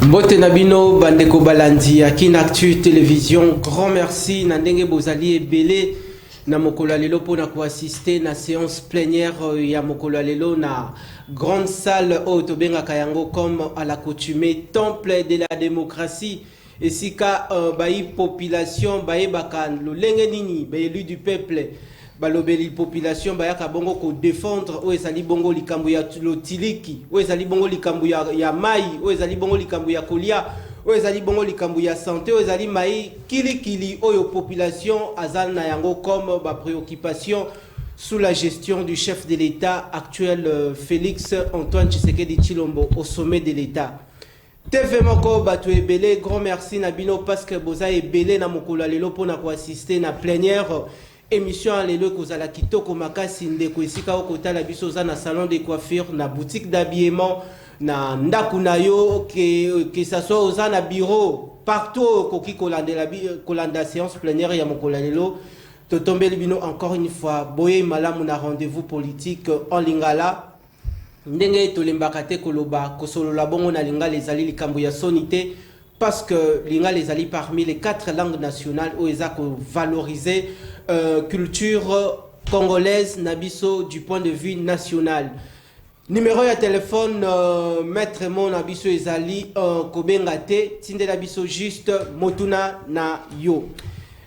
Mbote Nabino, Bandeko Balandi, Akinactu Télévision, grand merci, Nandenge Bozali et Belé, na Mokolo Lelo pour assister na séance plénière ya Mokolo Lelo na grande salle Otobenga Kayango comme à l'accoutumée, temple de la démocratie. Et si ka bayi population, bayi bakan, le lengenini, bayi élu du peuple, balobeli population bayaka bongo ko défendre o ezali bongo likambo ya lotiliki o ezali bongo likambo ya mai o ezali bongo likambo ya kolia o ezali bongo likambo ya santé o ezali mai kilikili oyo population azal na yango comme ba préoccupation sous la gestion du chef de l'État actuel Félix Antoine Tshisekedi Tshilombo au sommet de l'État. TV moko batu ebele, grand merci Nabino parce que boza ebele na mokolo lelo pona ko assister na plénière émission à l'élo kozala kitoko makasi ndeko esika okotala biso za na salon de coiffure na boutique d'habillement na ndaku na yo que ça soit aux na bureau partout koki kolanda séance plénière ya mokolo lelo to tomber bino encore une fois boye malamu na rendez-vous politique en lingala ndenge tolembaka te koloba kosolola bongo na lingala ezali likambo ya sonité parce que lingala ezali parmi les 4 langues nationales où eza ko valoriser culture congolaise nabiso du point de vue national. Numéro de téléphone maître mon nabiso ezali kobengate tinde nabiso juste motuna na yo.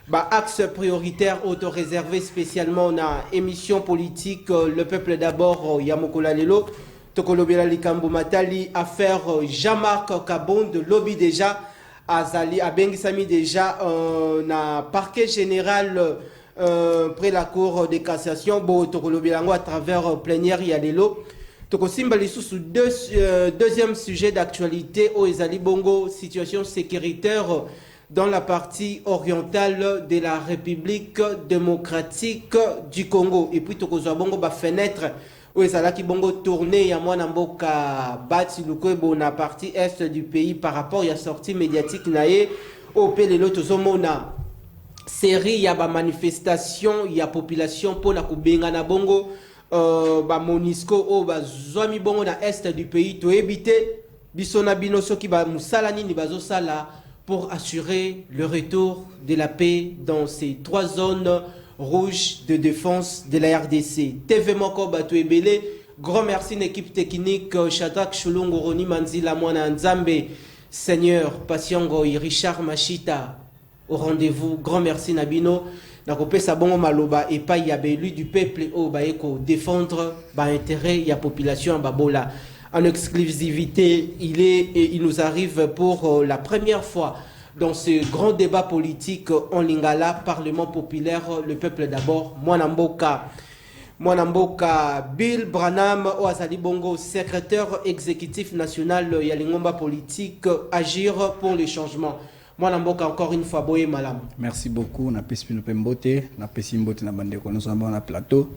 Ba axe prioritaire auto-réservé spécialement na émission politique le peuple d'abord Yamokola Lelo Tokolobela Likambo Matali affaire Jean-Marc Kabon de lobby déjà azali abengisami déjà na parquet général près la cour de cassation bo Tokolobelango à travers plénière Yalelo Tokosimba lisusu deuxième sujet d'actualité au ezali bongo situation sécuritaire dans la partie orientale de la République démocratique du Congo. Et puis, tokozwa bongo ba fenêtre où ezalaki bongo tourné ya mwana mboka bati lukwebo na partie est du pays par rapport à la sortie médiatique nae au pelelo tozomona série ya ba manifestation ya population pour la kubenga na bongo ba Monisco o ba zwami bongo na est du pays to éviter bisona bino soki ba musala nini bazo sala pour assurer le retour de la paix dans ces 3 zones rouges de défense de la RDC. TV Moko Bato Ebele, grand merci à l'équipe technique, Shadrach Chulungu, Roni Manzila, Mwana Nzambe, Seigneur, Patiengo, Richard Machita, au rendez-vous. Grand merci Nabino. Nakopé Sabongo Maloba et pas y a élu du peuple au Baeko défendre intérêt ya population Babola. En exclusivité, il nous arrive pour la première fois dans ce grand débat politique en Lingala, Parlement populaire, le peuple d'abord, Mwanamboka Bill Branham, Oazali Bongo, secrétaire exécutif national Yalingomba politique, agir pour les changements. Mwanamboka encore une fois, Boye Malam. Merci beaucoup, na pespino pembote, na pesimbote na bandeko, nous sommes na plateau.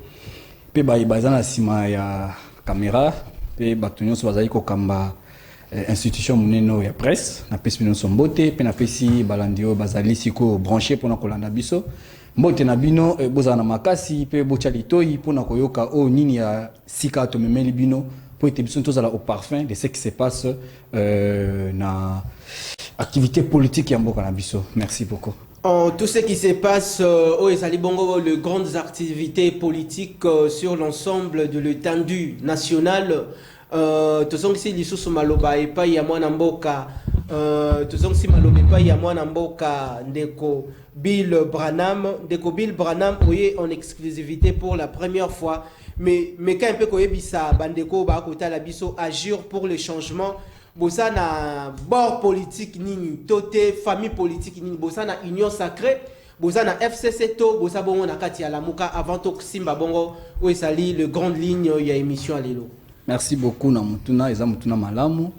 Pe ba ibazana sima ya caméra. Et batunyo so bazali ko kamba institution muneno ya presse na pesi bino sombote pe na pesi balandio bazali siko branché pona kolanda biso mbote na bino boza na makasi pe bocha litoi pona koyoka o nini ya sika to memeli bino pour être au parfum de ce qui se passe dans l'activité politique en Bokanabissou. Merci beaucoup. Tout ce qui se passe au Ezali Bongo, les grandes activités politiques sur l'ensemble de l'étendue nationale, tout ce qui est sous Maloba et pas Yamwana Mboka, tout ce qui est Maloba et pas Yamwana Mboka, Ndeko Bill Branham, oui, en exclusivité pour la première fois. Mais quand un peu Koyebisa, Bandeko, Bakota Labiso, agir pour le changement. Bossa na bord politique nini, toté famille politique nini, bossa na union sacrée, bossa na FCC to, bossa bongo na kati ya lamuka avant to simba bongo où sali le grande ligne ya émission alelo. Merci beaucoup na mutuna eza mutuna malamu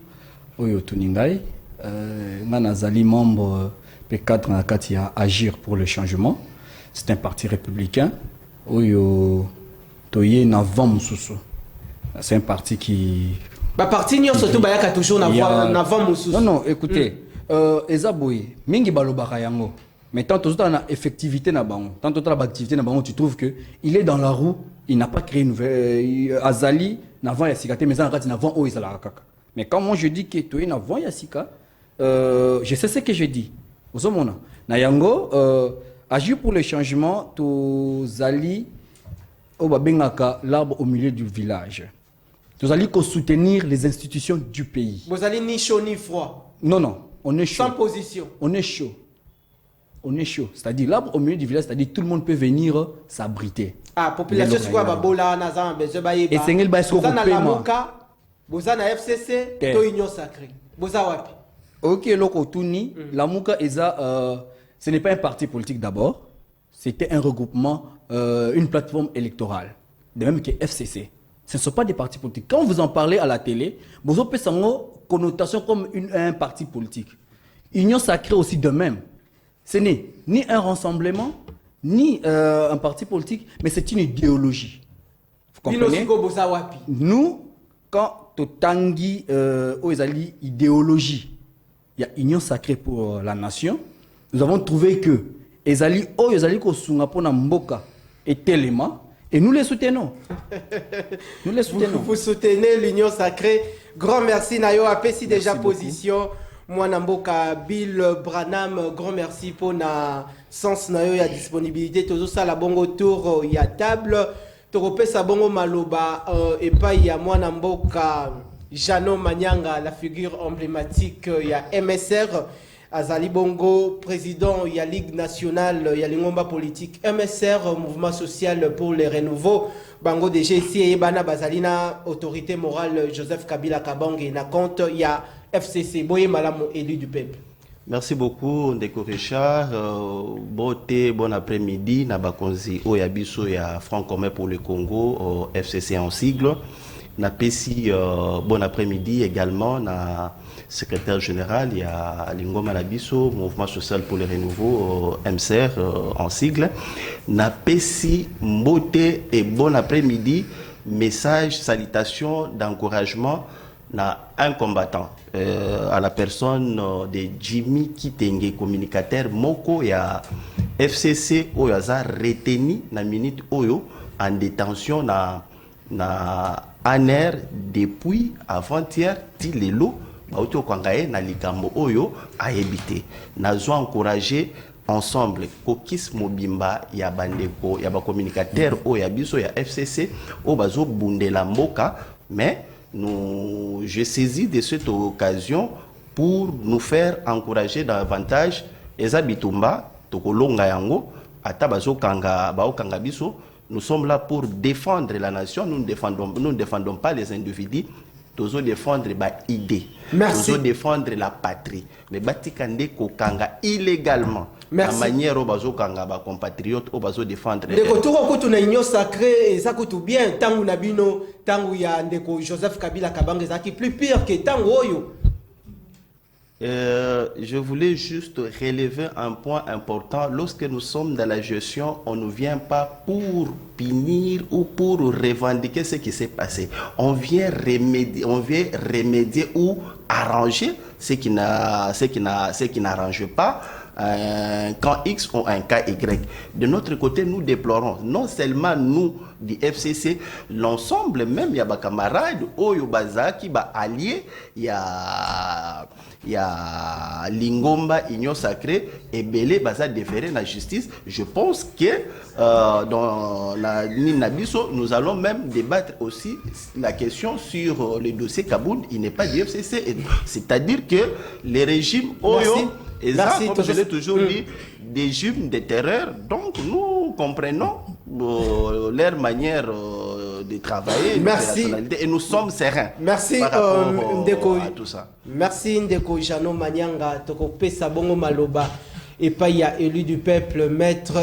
oyo tuningai nga nazali membre P4 na kati ya Agir pour le changement. C'est un parti républicain oyo toye na vent mususu. C'est un parti qui parti nyo surtout bayaka toujours na vent mususu. Non, écoutez, ezaboui mingi balobaka yango. Mais tant que na effectivité na bango, tant que la activité na bango, tu trouves que il est dans la roue, il n'a pas créé une nouvelle Azali n'avant Yasikate mais ça n'avant o izala kaka. Mais quand moi je dis que tu es n'avant Yasika, je sais ce que je dis. Ozomona na yango agir pour le changement to zali o babengaka l'arbre au milieu du village. Nous allons soutenir les institutions du pays. Vous allez ni chaud ni froid. Non, on est chaud. Sans position. On est chaud. On est chaud. C'est-à-dire l'arbre au milieu du village, c'est-à-dire tout le monde peut venir s'abriter. Ah, population c'est quoi babola nazan bezebaye ba. Et c'est ngel ba est-ce qu'on peut lamuka, bozana FCC, to union sacrée. Boza wapi. OK, loko tuni, lamuka eza ce n'est pas un parti politique d'abord, c'était un regroupement une plateforme électorale, de même que FCC. Ce ne sont pas des partis politiques. Quand vous en parlez à la télé, vous avez une connotation comme un parti politique. Union sacrée aussi de même. Ce n'est ni un rassemblement, ni un parti politique, mais c'est une idéologie. Vous comprenez? Nous, quand Totangi Oezali idéologie, il y a Union sacrée pour la nation, nous avons trouvé que Ezali Oezali Kosungapona Mboka et Telema, et nous les soutenons. Nous les soutenons. Vous soutenez l'Union sacrée. Grand merci Nayo Apesi déjà position. Moi Namboka Bill Branham, grand merci pour na sens Nayo ya disponibilité. Toujours ça la bongo tour ya table. Torope sa bongo maloba et pas ya moi Namboka Jano Manyanga, la figure emblématique ya MSR. Azali Bongo, président de la Ligue nationale, ya Lingomba politique, MSR, Mouvement social pour les renouveaux, Bango DGC et Bana Bazalina, autorité morale Joseph Kabila Kabange, na compte, il y a FCC, Boye Malamo, élu du peuple. Merci beaucoup, Ndeko Richard. Bon après-midi, Nabakonzi, Oyabiso, ya Front commun pour le Congo, FCC en sigle. Na PESI, bon après-midi également, na secrétaire général, il y a Lingoma Labiso, Mouvement social pour les renouveaux, MCR en sigle. Na PESI, Mbote et bon après-midi, message, salutation, d'encouragement na un combattant, à la personne de Jimmy Kitenge, communicateur Moko, il y a FCC, Oyaza, retenu na minute Oyo, en détention na ANR depuis avant-hier, Tilelo, Baoto Kwangae, na likambo Oyo, a évité. Nazo encouragé ensemble, Kokis Mobimba, ya bandeko, ya ba communicateur, Oya Biso, ya FCC, Obazo Bundela Mboka, mais je saisis de cette occasion pour nous faire encourager davantage Eza Bitumba, Tokolonga Yango, Atabazo Kanga, Bao Kanga Biso. Nous sommes là pour défendre la nation. Nous ne défendons pas les individus. Nous devons défendre les idées. Nous devons défendre la patrie. Mais Batikande Kokanga illégalement. La manière dont nous Kanga ba compatriotes au bazo défendre. De retour au côté de l'union sacrée, ça coûte bien. Tangu Nabino, Tangu ya Ndeko Joseph Kabila Kabange, ça qui plus pire que Tangu Oyo. Je voulais juste relever un point important. Lorsque nous sommes dans la gestion, on ne vient pas pour punir ou pour revendiquer ce qui s'est passé. On vient remédier ou arranger ce qui n'arrange pas un camp X ou un camp Y. De notre côté, nous déplorons, non seulement nous du FCC, l'ensemble même, il y a des camarades, Oyo Bazaki, alliés, il y a Lingomba, Union Sacrée, et Belé Baza déféré la justice. Je pense que dans la Ninabiso, nous allons même débattre aussi la question sur le dossier Kaboun. Il n'est pas du FCC. C'est-à-dire que les régimes Oyo, et ça, comme je l'ai toujours dit, des régimes de terreur. Donc nous comprenons leur manière de travailler, et nous sommes sereins. Merci par rapport Ndeko, à tout ça. Merci Ndeko Jano Manyanga, Toko Pesa Bongo Maloba. Et pas il y a élu du peuple, Maître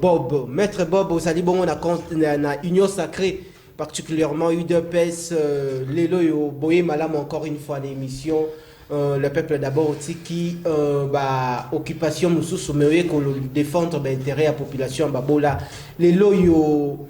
Bob. Maître Bob, aux Alibongo, na Union Sacrée, particulièrement UDPS, Lelo et Boye Malam, encore une fois l'émission. Le peuple d'abord aussi qui occupation nous soumet qu'on défendre l'intérêt à la population babola les loyo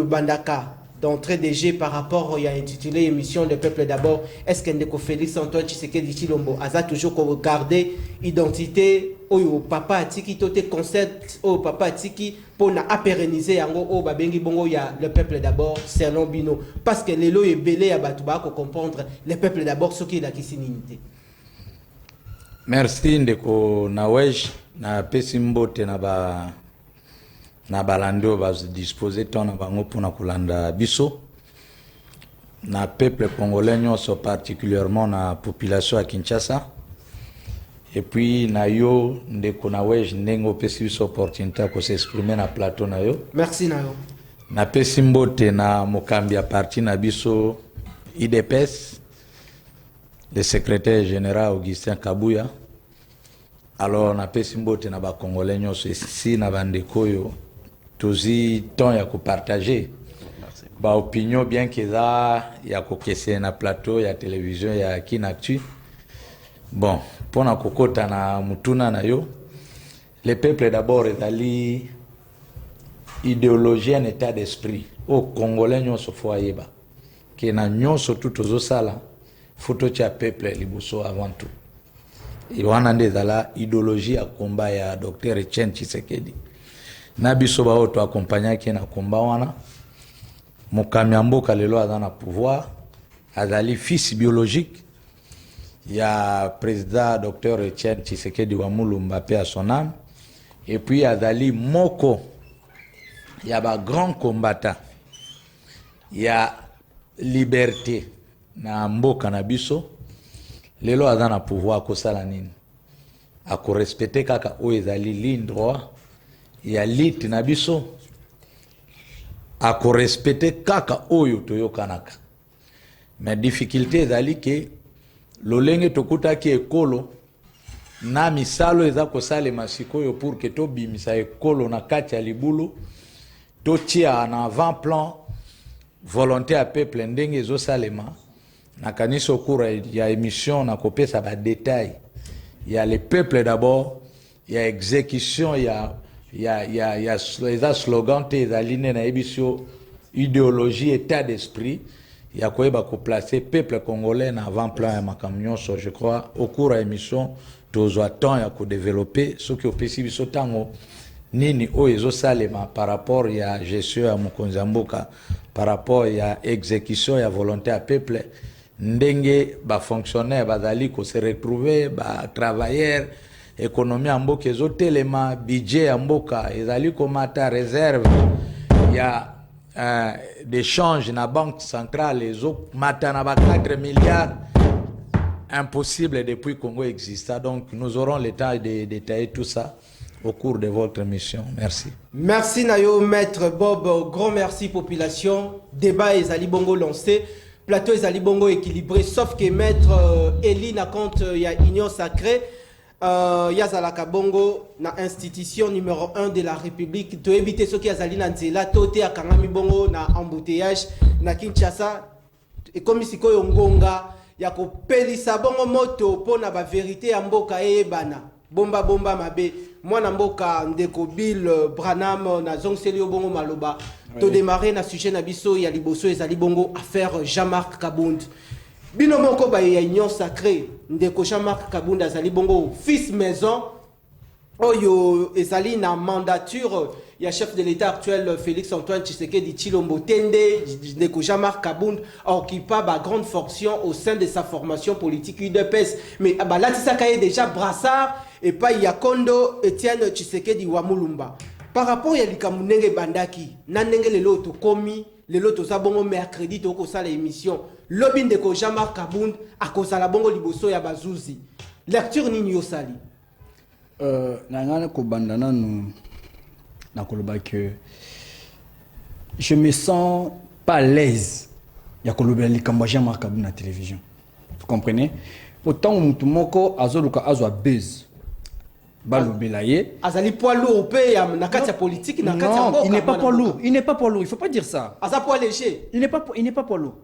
bandaka d'entrée DG par rapport il y a intitulé émission le peuple d'abord. Est-ce qu'un déco Félix Antoine Tshisekedi Tshilombo a toujours regarder identité oyo papa atiki tote concept au papa atiki pour na pérenniser yango o babengi bongo ya le peuple d'abord selon bino parce que les lois est belé à batuba ko comprendre le peuple d'abord ce qui est la kisinité. Merci ndeko nawej na pesimbote na balando va se disposer ton na bango pour na kulanda biso na peuple congolais nyonso particulièrement na population à Kinshasa. Et puis na yo ndeko na wej ndengo pesi biso opportunité ko s'exprimer na plateau na yo. Merci na yo. Na pesi mbote na mokambi a parti na biso IDPS le secrétaire général Augustin Kabuya. Alors na pesi mbote na ba congolais nyonso ici na bandeko yo tozi temps ya ko partager ba opinion bien que ça ya ko kese na plateau ya télévision ya Kinactu. Bon, pour na kokota na mutuna na yo, le peuple d'abord est allé idéologie en état d'esprit. Au Congolais nyonso fo ayeba. Ke na nyonso tout ozo sala, photo tia peuple liboso avant tout. Et wana ndezala idéologie ya combat ya Dr. Etienne Tshisekedi. Na biso ba oto accompagner ki na combat wana. Mokami mboka lelo azana pouvoir, azali fils biologique. Il y a président Dr. Etienne Tshisekedi wa Mulumba paix à son âme. Et puis il y a Dali Moko. Il y a un grand combattant. Il y a liberté na mboka na biso. Lelo azana pouvoir ko sala nini. A ko respecter kaka o ezali ligne droit. Il y a lit na biso. A ko respecter kaka oyo toyokanaka. Mais difficulté ezali ke lolenge tokuta ki ekolo na misalo eza kosala masikoyo pour que to bimisa ekolo na kati ya libulu to tia en avant-plan volonté à peuple ndenge ezo salema na kaniso kura ya émission na kopesa ba détail il y a le peuple d'abord il y a exécution il y a les slogans te ezalines na ebisio idéologie état d'esprit. Il y a quoi bah placer peuple congolais en avant-plan à ma camion, je crois au cours de l'émission tous attend ya ko développer ce qui au possible sotango nini o ezo salema par rapport ya gestion ya Mokonzamboka par rapport ya exécution ya volonté à peuple ndenge ba fonctionnaire bazali ko se retrouver ba travailleurs économie mboka ezo telema budget mboka ezali ko mata réserve ya d'échange na banque centrale les autres matana ba 4 milliards impossible depuis Congo exista. Donc nous aurons le temps de détailler tout ça au cours de votre émission. Merci. Merci Nayo Maître Bob, grand merci population. Débat ezali bongo lancé, plateau ezali bongo équilibré sauf que Maître Eli na compte ya Union Sacrée. Yazalaka bongo na institution numéro 1 de la République to éviter ce qui azali na nzela tote akangami bongo na embouteillage na Kinshasa et comme sikoyo ngonga ya ko pelisa bongo moto pona ba vérité ya mboka eyebana bomba mabe mwana mboka ndeko Bill Branham na zongselio bongo maloba to démarrer na sujet na biso ya liboso ezali bongo affaire Jean-Marc Kabund. bino moko ba ya union sacrée ndeko Jean-Marc Kabunda zali bongo fils maison oyo ezali na mandature il y a chef de l'État actuel Félix Antoine Tshisekedi Tshilombo Tende ndeko Jean-Marc Kabunda a occupé ba grande fonction au sein de sa formation politique UDPS mais balatisa kaye déjà brassard et pas Yakondo Etienne Tshisekedi wa Mulumba par rapport ya likamunenge bandaki nanenge lelo to komi lelo to sabongo mercredi to ko sala émission lobi ndeko Jean-Marc Kabunda akosala bongo liboso ya bazuzi lecture nini yosali nangana ko bandana nous na koloba que je me sens pas à l'aise ya koloba likambo Jean-Marc Kabunda na télévision vous comprenez pourtant mutu moko azoluka azwa buzz balobelaye azali poids lourd pe ya na kati ya politique na kati ya non, il n'est pas poids lourd, il n'est pas poids lourd, il faut pas dire ça. Aza poids léger. Il n'est pas poids lourd.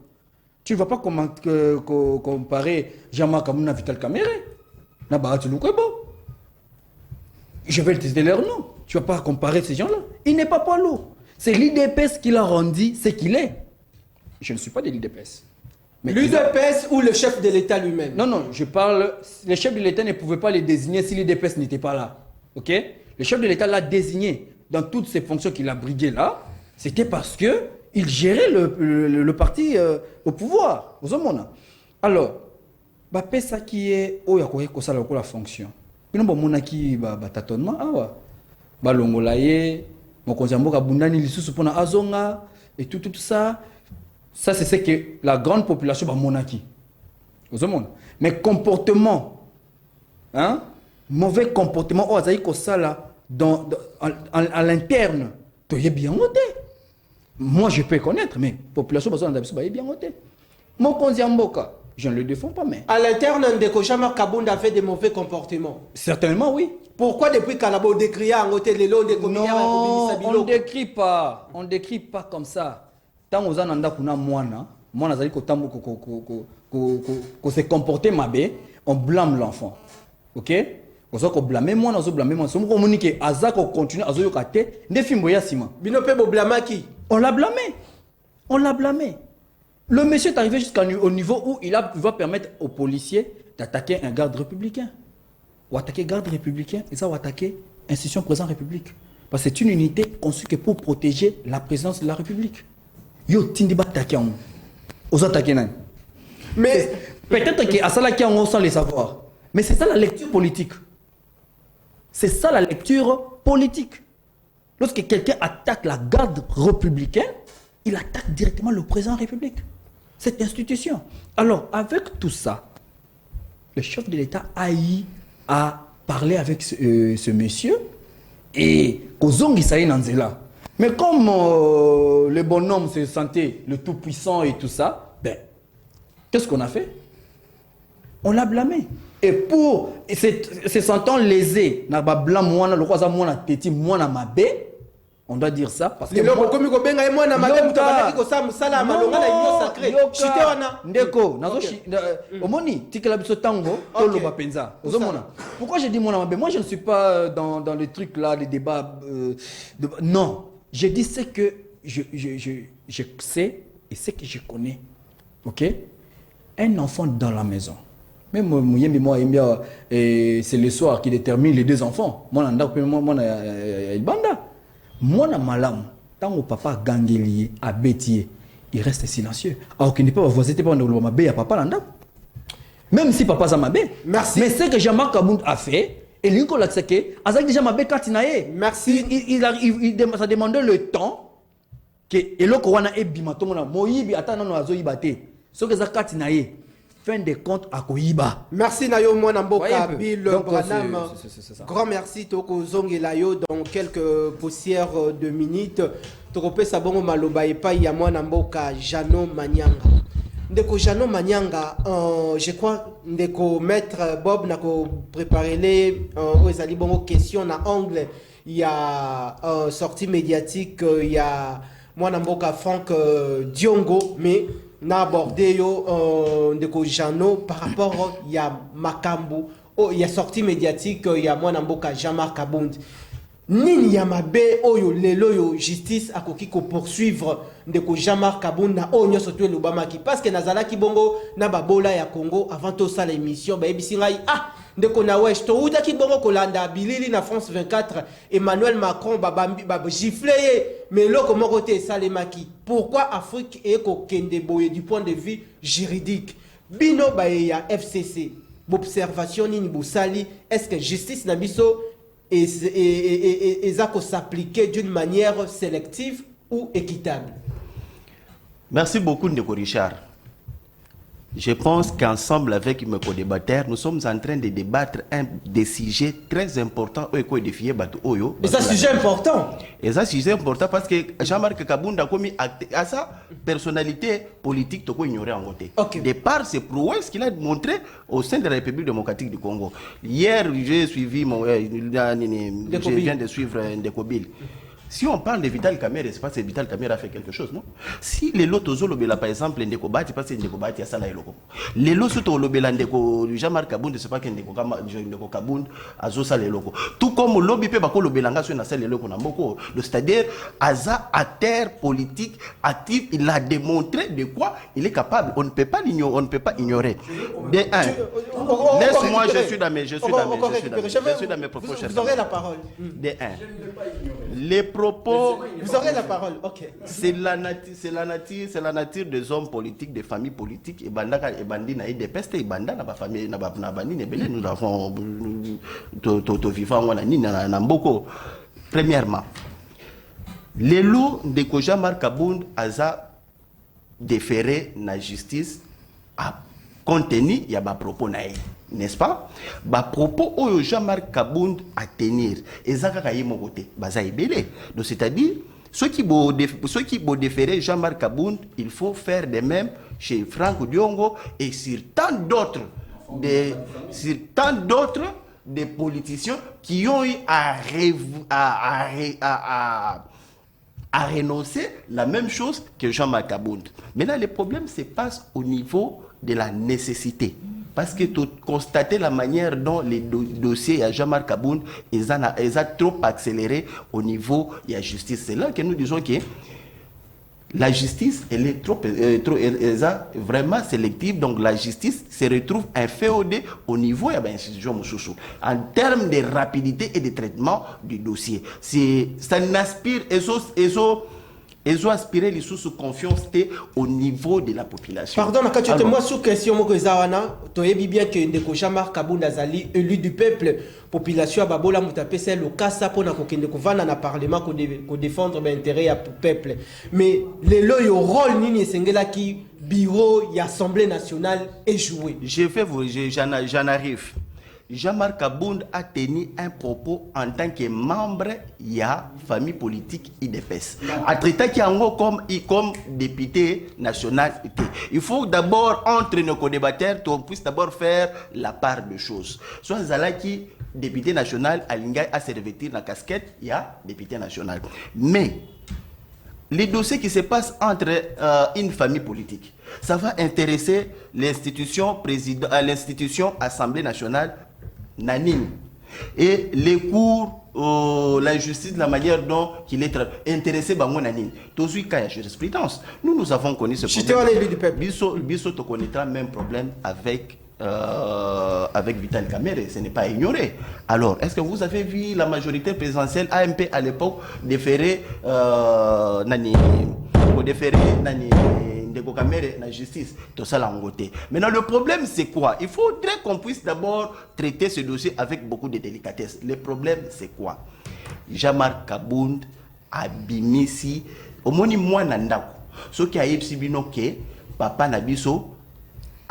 Tu ne vas pas comparer Jean-Marc Kabunda à Vital Kamerhe. Na Bahati Lukwebo. Je vais te dire leur nom. Tu ne vas pas comparer ces gens-là. Il n'est pas poids lourd. C'est l'IDPS qui l'a rendu ce qu'il est. Je ne suis pas de l'IDPS. L'UDPS ou le chef de l'État lui-même? Non, non, je parle. Le chef de l'État ne pouvait pas les désigner si l'IDPS n'était pas là. Ok? Le chef de l'État l'a désigné dans toutes ses fonctions qu'il a briguées là. C'était parce qu'il gérait le parti au pouvoir. Alors, c'est ça qui est la fonction. Puis nous avons qui tâtonnement. Balongolaye, mon konzamboka bundani lisusu pona azonga et tout ça. Ça, c'est ce que la grande population va monaki. Mais comportement, hein, mauvais comportement, oh, à l'interne, tu es bien noté. Moi, je peux connaître, mais la population va bien noté. Mon Konziamboka, je ne le défends pas, mais. À l'interne, Ndeko Jean-Marc Kabunda fait des mauvais comportements. Certainement, oui. Pourquoi depuis Kalabo décrit en hôtel Lelo de Non, on ne décrit pas. On ne décrit pas comme ça. Tant aux ananda kuna mwana zali ko tambo ko se comporter mabe, on blâme l'enfant. OK? Ozo ko blâmer mwana, ozo blâmer mwana. Somo ko monike azako continue azo yokate ndefimbo ya sima. Bino pe bo blâmer qui? On l'a blâmé. On l'a blâmé. Le monsieur est arrivé jusqu'au niveau où il va permettre aux policiers d'attaquer un garde républicain. Ou attaquer garde républicain, et ça ou attaquer institution président République. Parce que c'est une unité conçue que pour protéger la présidence de la République. Yo tindiba attaquer en aux attaquer nan. Mais peut-être que à ça là qui on sans les savoir. Mais c'est ça la lecture politique. C'est ça la lecture politique. Lorsque quelqu'un attaque la garde républicaine, il attaque directement le président de la République. Cette institution. Alors, avec tout ça, le chef de l'État a eu à parler avec ce monsieur et Kozongi Saï Nanzela. Mais comme le bonhomme se sentait le tout-puissant et tout ça, ben, qu'est-ce qu'on a fait? On l'a blâmé. Et pour se sentant lésé, on doit dire ça parce que pourquoi j'ai dit moi je ne suis pas dans les trucs là, les débats non, je dis ce que je sais et ce que je connais. OK? Un enfant dans la maison. Même moi, c'est le soir qui détermine les deux enfants. Moi, Moi, malam, tant que papa gangeli a bétier, il reste silencieux. Alors qu'il n'est pas voisin, pas ma bé à papa landa. Même si papa a ma bé. Merci. Mais ce que Jean-Marc Kabunda a fait, et lui, qu'on l'a saqué, Azak déjà ma bé katinaye. Merci. Ça demandait le temps que et le corona est bimatomona. Moïbi attend non azo ibate. Ce que Zak katinaye. Fin de compte à Koyiba. Merci Nayo Mwanamboka Bill Branham. Grand merci Toko Zongelayo dans quelques poussières de minutes. Toko Sabongo Maloba et pas Yamwanamboka Jano Manyanga. Ndeko Jano Manyanga, je crois Ndeko Maître Bob n'a préparé les aux bongo questions na angle. Il y a sortie médiatique, il y a Mwanamboka Franck Diongo, mais n'a abordé Ndeko Jano par rapport il y a Makambu, il y a sortie médiatique, il y a Mwanamboka Jean-Marc Kabunda. nini ya mabe oyo lelo yo justice akoki ko poursuivre ndeko Jean-Marc Kabunda o nyoso to lubamaki parce que nazalaki bongo na babola ya Congo avant to sala émission ba ebisi ngai ndeko na wesh to utaki bongo kolanda bilili na France 24 Emmanuel Macron babambi giflé mais loko moko te salemaki pourquoi Afrique est ko kende boye du point de vue juridique bino ba ya FCC observation nini bosali est-ce que justice na biso et ça s'appliquer d'une manière sélective ou équitable. Merci beaucoup, Ndeko Richard. Je pense qu'ensemble avec mes co-débatteurs, nous sommes en train de débattre des sujets très importants. Et ça, sujet important. Et ça, sujet important parce que Jean-Marc Kabunda a commis à sa personnalité politique, il ignoré en côté. De par ses prouesses qu'il a montré au sein de la République démocratique du Congo. Hier, j'ai suivi je viens de suivre Ndeko Bill. Si on parle de Vital Kamerhe, c'est parce que Vital Kamerhe a fait quelque chose, non? Si les lots Tozolobela, par exemple, Ndeko Bati, parce que Ndeko Bati a ça là, les lots Tozolobela, Ndeko Jean-Marc Kabunda, c'est pas que Ndeko Kabunda a ça les locaux. Tout comme le lobby peut pas que le Belanga soit dans les locaux, c'est-à-dire, Aza à terre politique active, il a démontré de quoi il est capable. On ne peut pas l'ignorer, on ne peut pas ignorer. De un, laisse-moi, je suis dans mes propos. Vous aurez la parole. De un, les propos. Vous aurez la parole, ok. C'est la nature des hommes politiques, des familles politiques. Et Bandaka et Bandina et des pestes et Banda na famille na bani nebele nous avons to vivant on a ni na mboko. Premièrement, les lots de Jean-Marc Kabunda aza déféré na justice a contenu il y a ba propos na n'est-ce pas? Ba propos oyo Jean-Marc Kabunda à tenir ezaka kaye mon côté baza ebele. Donc c'est-à-dire ceux qui vont déférer Jean-Marc Kabunda, il faut faire de même chez Franck Diongo et sur tant d'autres des politiciens qui ont eu à renoncer la même chose que Jean-Marc Kabunda. Maintenant, le problème se passe au niveau de la nécessité. Parce que tu constates la manière dont les dossiers à Jean-Marc Kabunda ils ont trop accéléré au niveau de la justice. C'est là que nous disons que la justice, elle est vraiment sélective. Donc la justice se retrouve inféodée au niveau de l'institution Moussoussou. En termes de rapidité et de traitement du dossier. Ça n'aspire, ils ont aspiré les sous confiance au niveau de la population. Pardon, quand tu te moi sous question, tu as bien que Ndeko Jean-Marc Kabunda Zali, élu du peuple, population Babola Moutapé, c'est le cas ça pour na na parlement qu'on défendre l'intérêt du peuple. Mais le rôle ni sengela qui bureau et assemblée nationale est joué. J'en arrive. Jean-Marc Kabunda a tenu un propos en tant que membre de la famille politique IDPS. A traité qui comme député national. Il faut d'abord, entre nos co-débatteurs, qu'on puisse d'abord faire la part de choses. Soit Zalaki, député national, Alingay a se revêtir dans la casquette, il y a député national. Mais les dossiers qui se passent entre une famille politique, ça va intéresser l'institution Assemblée nationale, Nanine, et les cours, la justice, la manière dont il est intéressé par mon Nanine. Tous les cas, il y a jurisprudence. Nous avons connu ce problème. Bisso te connaîtra le même problème avec Vital Kamerhe, ce n'est pas ignoré. Alors, est-ce que vous avez vu la majorité présidentielle AMP à l'époque déférer Ndeko Kamerhe la justice, tout ça là en côté. Maintenant, le problème c'est quoi? Il faudrait qu'on puisse d'abord traiter ce dossier avec beaucoup de délicatesse. Le problème c'est quoi? Jean-Marc Kabunda a bimisi au moni moi nandako. Ce qui a yebsibino ke papa nabiso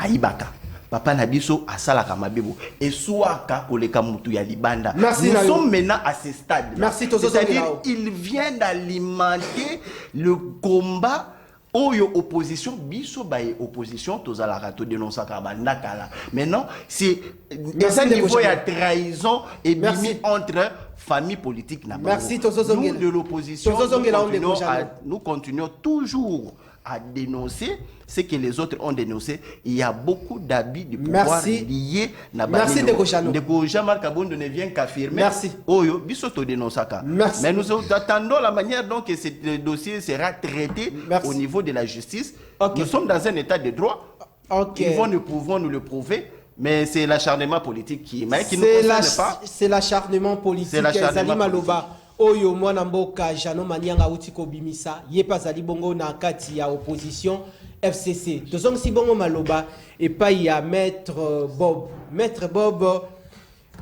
aibaka. Papa Nabiso a salaka mabebo et soit koleka mutu ya libanda. Nous sommes maintenant à ce stade. Merci. C'est-à-dire il vient d'alimenter le combat. Oyo opposition biso baye opposition tozalaka to dénoncer kabandakala. Maintenant c'est un niveau de trahison et bimi entre famille politique na. Merci nous de l'opposition nous continuons toujours à dénoncer ce que les autres ont dénoncé. Il y a beaucoup d'abus de pouvoir liés. Merci Ndeko Jano. Ndeko Jean-Marc Kabound ne vient qu'affirmer. Merci. Oyo, bisoto dénonçaka. Merci. Mais nous attendons la manière dont ce dossier sera traité au niveau de la justice. Okay. Nous sommes dans un état de droit. Okay. Nous pouvons nous le prouver. Mais c'est l'acharnement politique qui nous concerne pas. C'est l'acharnement politique. C'est l'acharnement Maloba. Oyo mwana mboka Jano Manianga utiko bimisa yepa zali bongo na kati ya opposition FCC. Tozong si bongo maloba et pas il y a Maître Bob. Maître Bob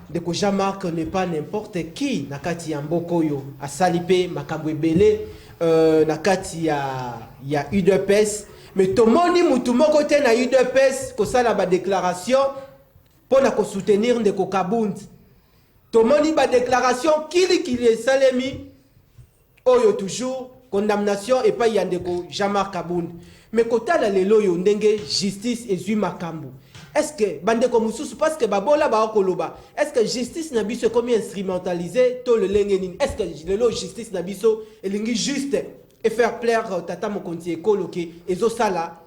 Ndeko Jean-Marc n'est pas n'importe qui na kati ya mboko yo. Asalipe makambo ebele na kati ya UDPS. Mais tout le monde mutu moko te na UDPS ko sala ba déclaration pour na ko soutenir Ndeko Kabound. Tomoni ba déclaration kili salemi oyo toujours condamnation et pas yandeko Jean-Marc Kabound. Mais kota la lelo yo ndenge justice ezui makambu. Est-ce que bandeko mususu parce que babola ba okoloba est-ce que justice na biso comme instrumentalisé to le lengeni est-ce que lelo justice na biso elingi juste et faire plaire tata mokonzi ekolo ke ezo sala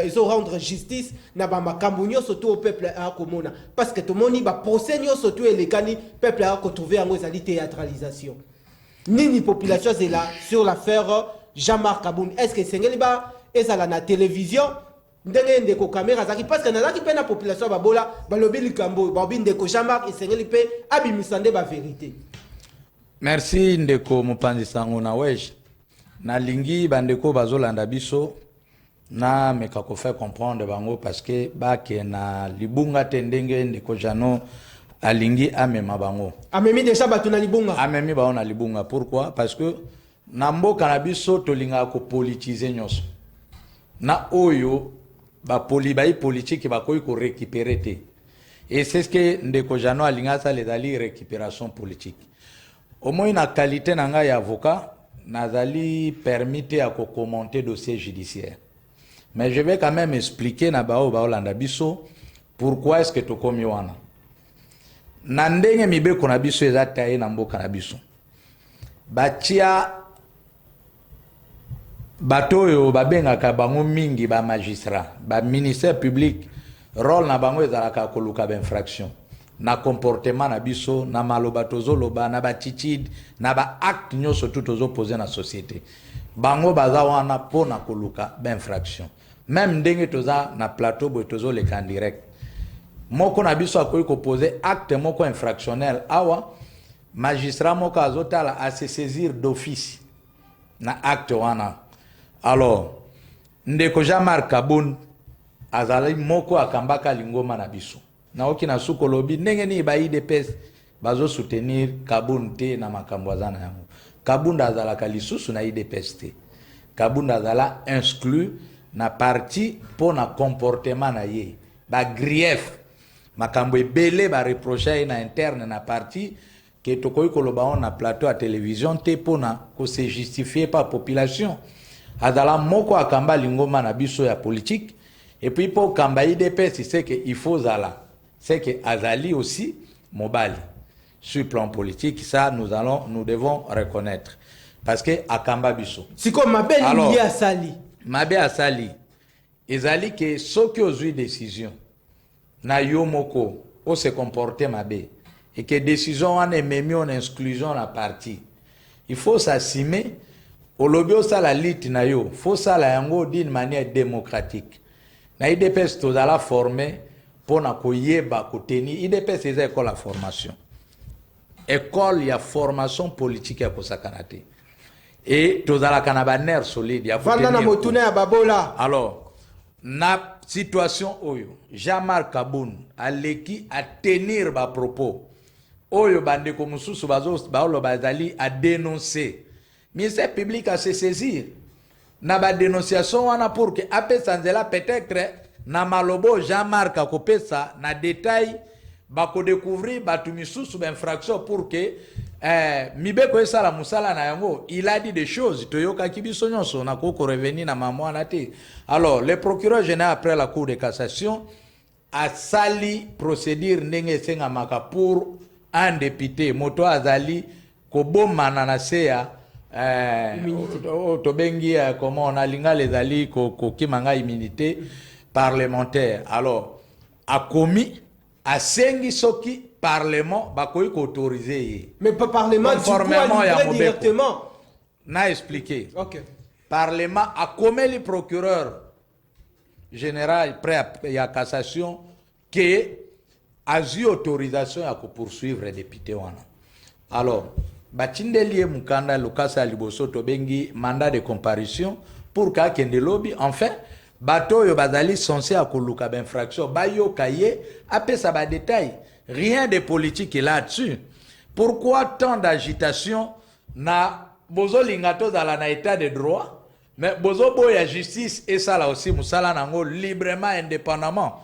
ils ont rendre justice na ba makambu surtout au peuple à komona parce que tout moni ba procès surtout et les cani peuple a retrouvé en ezali théâtralisation ni population c'est là sur l'affaire Jean-Marc Kabound. Est-ce que sengeli ba ezala na télévision ndenge ndeko caméra zaki parce que na zaki pe na population ba bola ba lobi likambo ba bi ndeko Jean-Marc esengeli pe abimisande ba vérité. Merci ndeko mopanzi sango na wesh na lingi bandeko bazolanda biso na meka ko faire comprendre bango parce que ba ke na libunga tendenge ndeko Jano alingi amema bango amemi déjà batu na libunga amemi ba on na libunga. Pourquoi? Parce que na mboka na biso tolinga ko politiser nyos na oyo ba politique ba koyi ko récupérer te et c'est ce que ndeko Jano alinga ça les ali récupération politique au moins na qualité na nga ya avocat nazali permis à commenter dossier judiciaire. Mais je vais quand même expliquer na bao landa biso pourquoi est-ce que to komi wana. Na ndenge mibeko na biso eza taye na mboka na biso. Batia batoyo babengaka bango mingi ba magistrat, ba ministère public rôle na bango ezalaka koluka ba infraction. Na comportement na biso, na maloba tozoloba, na attitude, na ba acte nyoso tout tozo poser na société. Bango baza wana po na koluka ba infraction. Même ndenge toza na plateau boy tozo le kan direct. Moko na biso akoyi ko poser acte moko infractionnel awa magistrat moko azotala a se saisir d'office na acte wana. Alors ndeko Jean-Marc Kabound azali moko akambaka lingoma na biso. Na oki na suko lobi ndenge ni ba IDPS bazo soutenir Kabound te na makambo azana yango. Kabound azalaka lisusu na IDPS te. Kabound azala exclu na parti pour na comportement na ye. Ba grief makambo ebele ba reprocher na interne na parti que tokoyi koloba on na plateau à télévision te pour na ko se justifier par population. Azala moko akamba lingoma na biso ya politique et puis pour kamba IDPS c'est que il faut zala. C'est que Azali aussi mobile sur le plan politique, ça nous devons reconnaître parce que Akamba Bisso. C'est comme ma belle liée à Sali. Ma belle à Sali. Ezali que ceux qui ont eu décision na yomoko o se comporter ma belle et que décision en est même en exclusion la partie. Il faut s'assumer au lobby ça la lit na yo, faut ça la yango d'une manière démocratique. Na IDPS to la former pour na koyeba koteni IDPS c'est école la formation. École ya formation politique ya kosakanate. Et tozala kanaba nerf solide ya vanda na motuna ya babola. Alors na situation oyo Jean-Marc Kabound aleki a tenir ba propos oyo bandeko mususu baolo bazali a dénoncer. Ministère public a se saisir na ba dénonciation wana pour que apesa nzela peut-être na malobo Jean-Marc akopesa na détail bako découvrir batu misusu ba infraction pour que mibeko esala musala na yango il a dit des choses toyoka kibiso nyonso na koko revenir na mamwana te. Alors le procureur général après la cour de cassation a sali procédure ndenge senga maka pour un député moto azali kobomana na seya Tobengi, comment on a linga les ali, qui manga immunité parlementaire. Alors, a commis, a sengi soki, parlement, bakoui autorisé. Mais pas parlement, conformément à directement. N'a expliqué. Ok. Parlement a commis le procureur général prêt à cassation qui a eu autorisation à poursuivre les députés. Alors, Batindeli Mukanda Lukasa Liboso Tobengi mandat de comparution pour qu'il y ait lobby. Enfin, bateau yo bazali censé à koluka d'infraction. Bayo kaye après ça va détail. Rien de politique là-dessus. Pourquoi tant d'agitation na bozo lingato dans la état de droit? Mais bozo boya justice et ça là aussi musala nango librement indépendamment.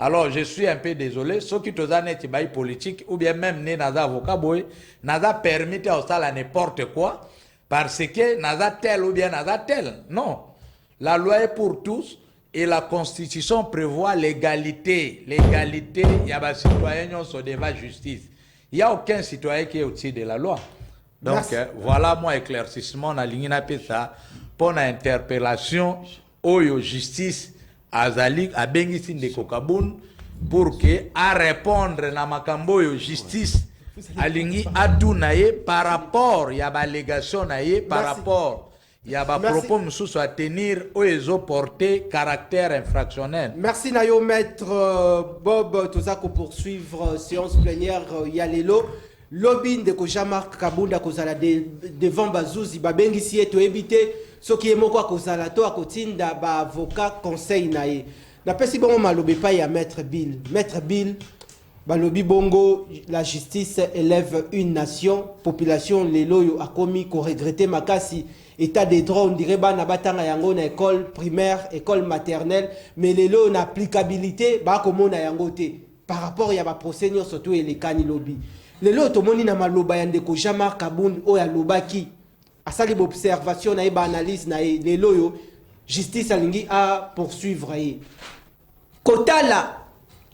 Alors je suis un peu désolé ceux qui tozane ti bail politique ou bien même né naza avocat boy naza permis à ça n'importe quoi parce que naza tel ou bien naza tel. Non. La loi est pour tous et la constitution prévoit l'égalité. L'égalité, il y a des citoyens qui sont devant justice. Il n'y a aucun citoyen qui est au-dessus de la loi. Donc voilà mon éclaircissement na ligne na pesa pour l'interpellation au justice azali a bengisi ndeko Kaboun pour que à répondre na makambo yo justice alingi adunaye par rapport ya ba allégation naye par rapport ya ba propos msusu à tenir au ezo porter caractère infractionnel. Merci Nayo maître Bob Tozako poursuivre séance plénière Yalelo. Lobin de Jean-Marc Kabunda kozala devant Bazouzi babengisi eto éviter ce qui est moko kozala to akotinda ba avocat conseil nae na pesi bongo malobe pa ya maître Bill balobi bongo la justice élève une nation population lelo yo akomi ko regretter makasi état de droit on dirait bana batanga yango na école primaire école maternelle mais lelo na applicabilité ba komona yango te par rapport ya ba procès surtout et les kani lobby lelo tomoni na maloba ya ndeko Jean-Marc Kabunda oya lobaki asali observation na ba analyse na lelo yo justice alingi a poursuivre Kotala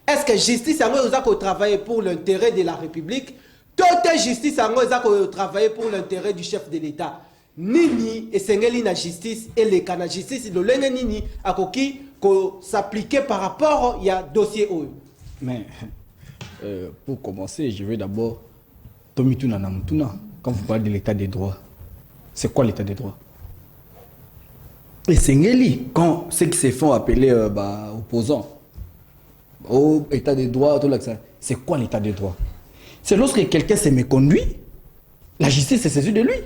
est-ce que justice a travailler pour l'intérêt de la République toute justice a travailler pour l'intérêt du chef de l'État nini esengeli na justice et les kana justice le lenge nini akoki ko s'appliquer par rapport ya dossier oyo. Mais pour commencer, je vais d'abord Tomituna Namutuna. Quand vous parlez de l'état des droits, c'est quoi l'état des droits? Et Sengeli, quand ceux qui se font appeler opposants au état des droits, c'est quoi l'état des droits? C'est lorsque quelqu'un se méconduit, la justice se saisit de lui.